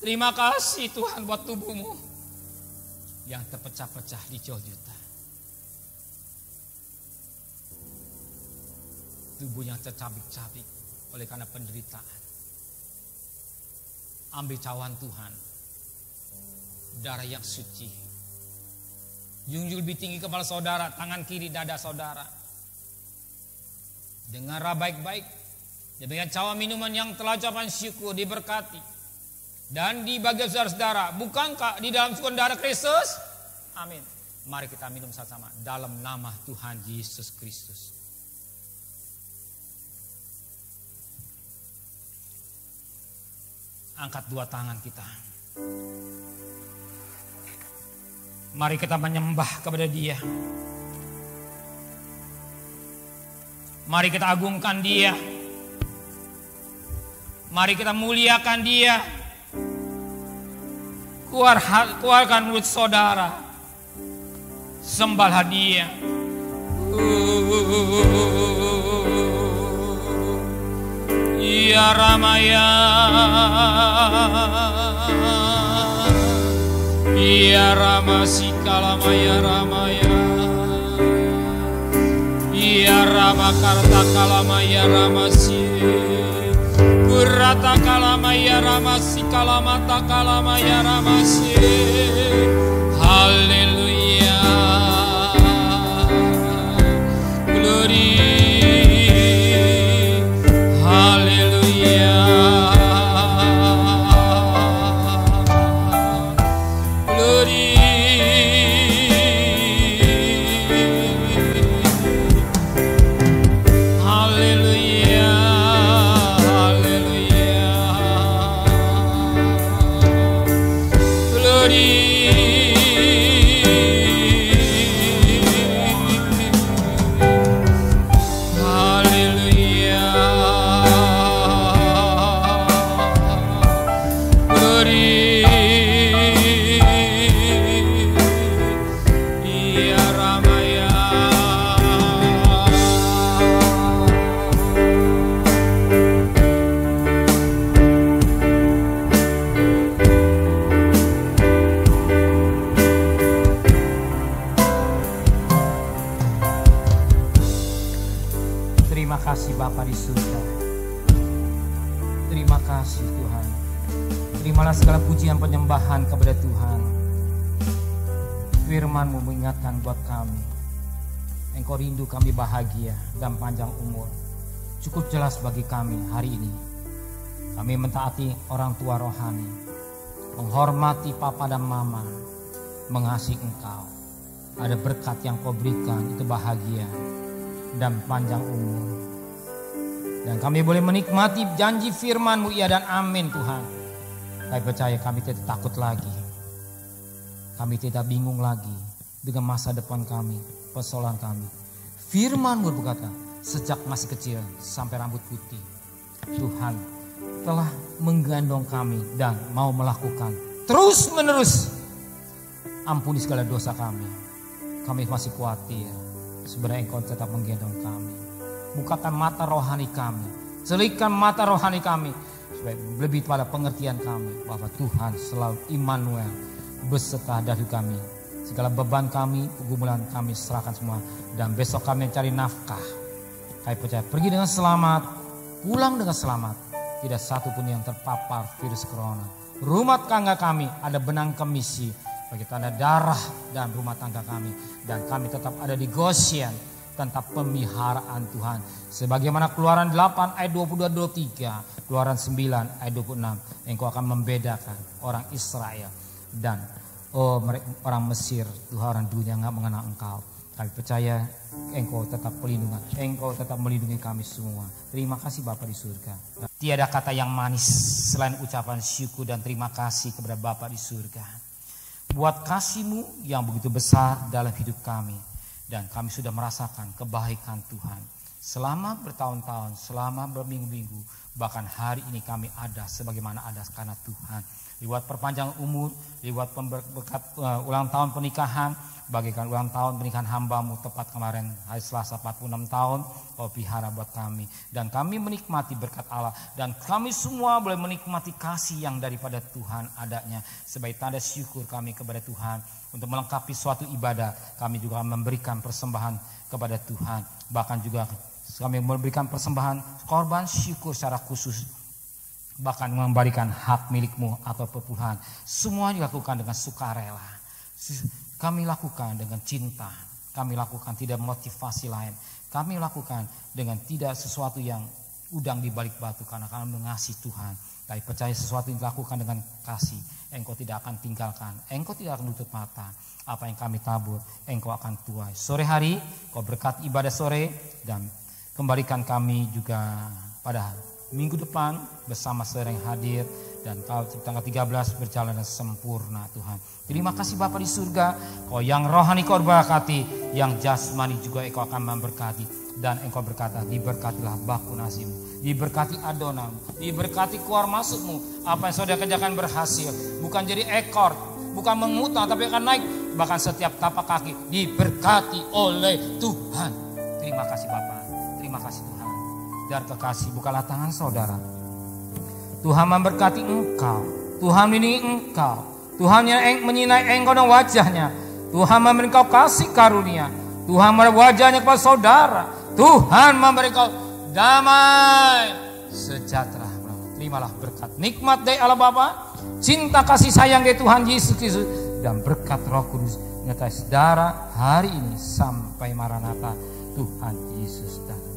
Terima kasih Tuhan buat tubuhmu. yang terpecah-pecah di Golgota. Tubuh yang tercabik-cabik oleh karena penderitaan. Ambil cawan Tuhan, darah yang suci, junjung lebih tinggi kepala saudara, tangan kiri dada saudara. Dengarlah baik-baik, demikian cawan minuman yang telah ucapan syukur diberkati dan dibagi saudara-saudara. Bukankah di dalam syukur darah Kristus? Amin. Mari kita minum sama-sama dalam nama Tuhan Yesus Kristus. Angkat dua tangan kita. Mari kita menyembah kepada Dia. Mari kita agungkan Dia. Mari kita muliakan Dia. Keluarkan mulut saudara. Sembahlah Dia. Ya Ramaya, Ya Ramasikalama, Ramaya, Ya Ramakarta Kalama, Ya Ramasi, Kurata Kalama, Ya Ramasikalama, Takalama, Ya Ramasi. Haleluya, glory. Segala pujian penyembahan kepada Tuhan. Firman-Mu mengingatkan buat kami, Engkau rindu kami bahagia dan panjang umur. Cukup jelas bagi kami hari ini. Kami mentaati orang tua rohani, menghormati papa dan mama, mengasihi Engkau. Ada berkat yang Kau berikan, itu bahagia dan panjang umur. Dan kami boleh menikmati janji firman-Mu, ya dan amin Tuhan. Kami percaya kami tidak takut lagi. Kami tidak bingung lagi dengan masa depan kami, persoalan kami. Firman-Mu berkata, sejak masih kecil sampai rambut putih, Tuhan telah menggendong kami dan mau melakukan terus menerus. Ampuni segala dosa kami. Kami masih khawatir. Sebenarnya Engkau tetap menggendong kami. Bukakan mata rohani kami. Selipkan mata rohani kami. Lebih pada pengertian kami bahwa Tuhan selalu Immanuel beserta dari kami. Segala beban kami, pergumulan kami serahkan semua. Dan besok kami mencari nafkah. Kami percaya pergi dengan selamat, pulang dengan selamat. Tidak satu pun yang terpapar virus corona. Rumah tangga kami ada benang kemisi bagi tanda darah dan rumah tangga kami. Dan kami tetap ada di Goshen. Tentang pemeliharaan Tuhan. Sebagaimana Keluaran 8 ayat 22-23. Keluaran 9 ayat 26. Engkau akan membedakan orang Israel dan orang Mesir. Tuhan orang dunia gak mengenal Engkau. Kami percaya Engkau tetap pelindungan. Engkau tetap melindungi kami semua. Terima kasih Bapa di surga. Tiada kata yang manis selain ucapan syukur dan terima kasih kepada Bapa di surga. Buat kasih-Mu yang begitu besar dalam hidup kami. Dan kami sudah merasakan kebaikan Tuhan. selama bertahun-tahun, selama berminggu-minggu, bahkan hari ini kami ada sebagaimana ada karena Tuhan. Lewat perpanjang umur, lewat berkat ulang tahun pernikahan, bagikan ulang tahun pernikahan hamba-Mu tepat kemarin hari Selasa 46 tahun, Kau pelihara buat kami. Dan kami menikmati berkat Allah. Dan kami semua boleh menikmati kasih yang daripada Tuhan adanya. Sebagai tanda syukur kami kepada Tuhan. Untuk melengkapi suatu ibadah, kami juga memberikan persembahan kepada Tuhan. Bahkan juga kami memberikan persembahan korban syukur secara khusus. Bahkan memberikan hak milik-Mu atau perpuluhan. Semua dilakukan dengan sukarela. Kami lakukan dengan cinta. Kami lakukan tidak motivasi lain. Kami lakukan dengan tidak sesuatu yang udang di balik batu. Karena kami mengasihi Tuhan. Kami percaya sesuatu yang dilakukan dengan kasih. Engkau tidak akan tinggalkan. Engkau tidak akan tutup mata. Apa yang kami tabur, Engkau akan tuai. Sore hari, Kau berkati ibadah sore. Dan kembalikan kami juga pada minggu depan bersama saudara yang hadir. Dan Kau tanggal 13 berjalan dengan sempurna Tuhan. Terima kasih Bapa di surga. Kau yang rohani Kau berkati, yang jasmani juga Engkau akan memberkati. Dan Engkau berkata, diberkatilah baku nasimu, diberkati adonamu, diberkati keluar masukmu. Apa yang saudara kerjakan berhasil. Bukan jadi ekor, bukan mengutang, tapi akan naik. Bahkan setiap tapak kaki diberkati oleh Tuhan. Terima kasih Bapa, terima kasih Tuhan. Dar kekasih, bukalah tangan saudara. Tuhan memberkati engkau, Tuhan ini engkau, Tuhan yang menyinai engkau dan wajahnya. Tuhan memberi engkau kasih karunia, Tuhan memberi wajahnya kepada saudara. Tuhan memberi engkau damai sejahtera. Terimalah berkat nikmat dari Allah Bapa, cinta kasih sayang dari Tuhan Yesus Kristus, dan berkat Roh Kudus menyertai saudara hari ini sampai Maranatha Tuhan Yesus datang.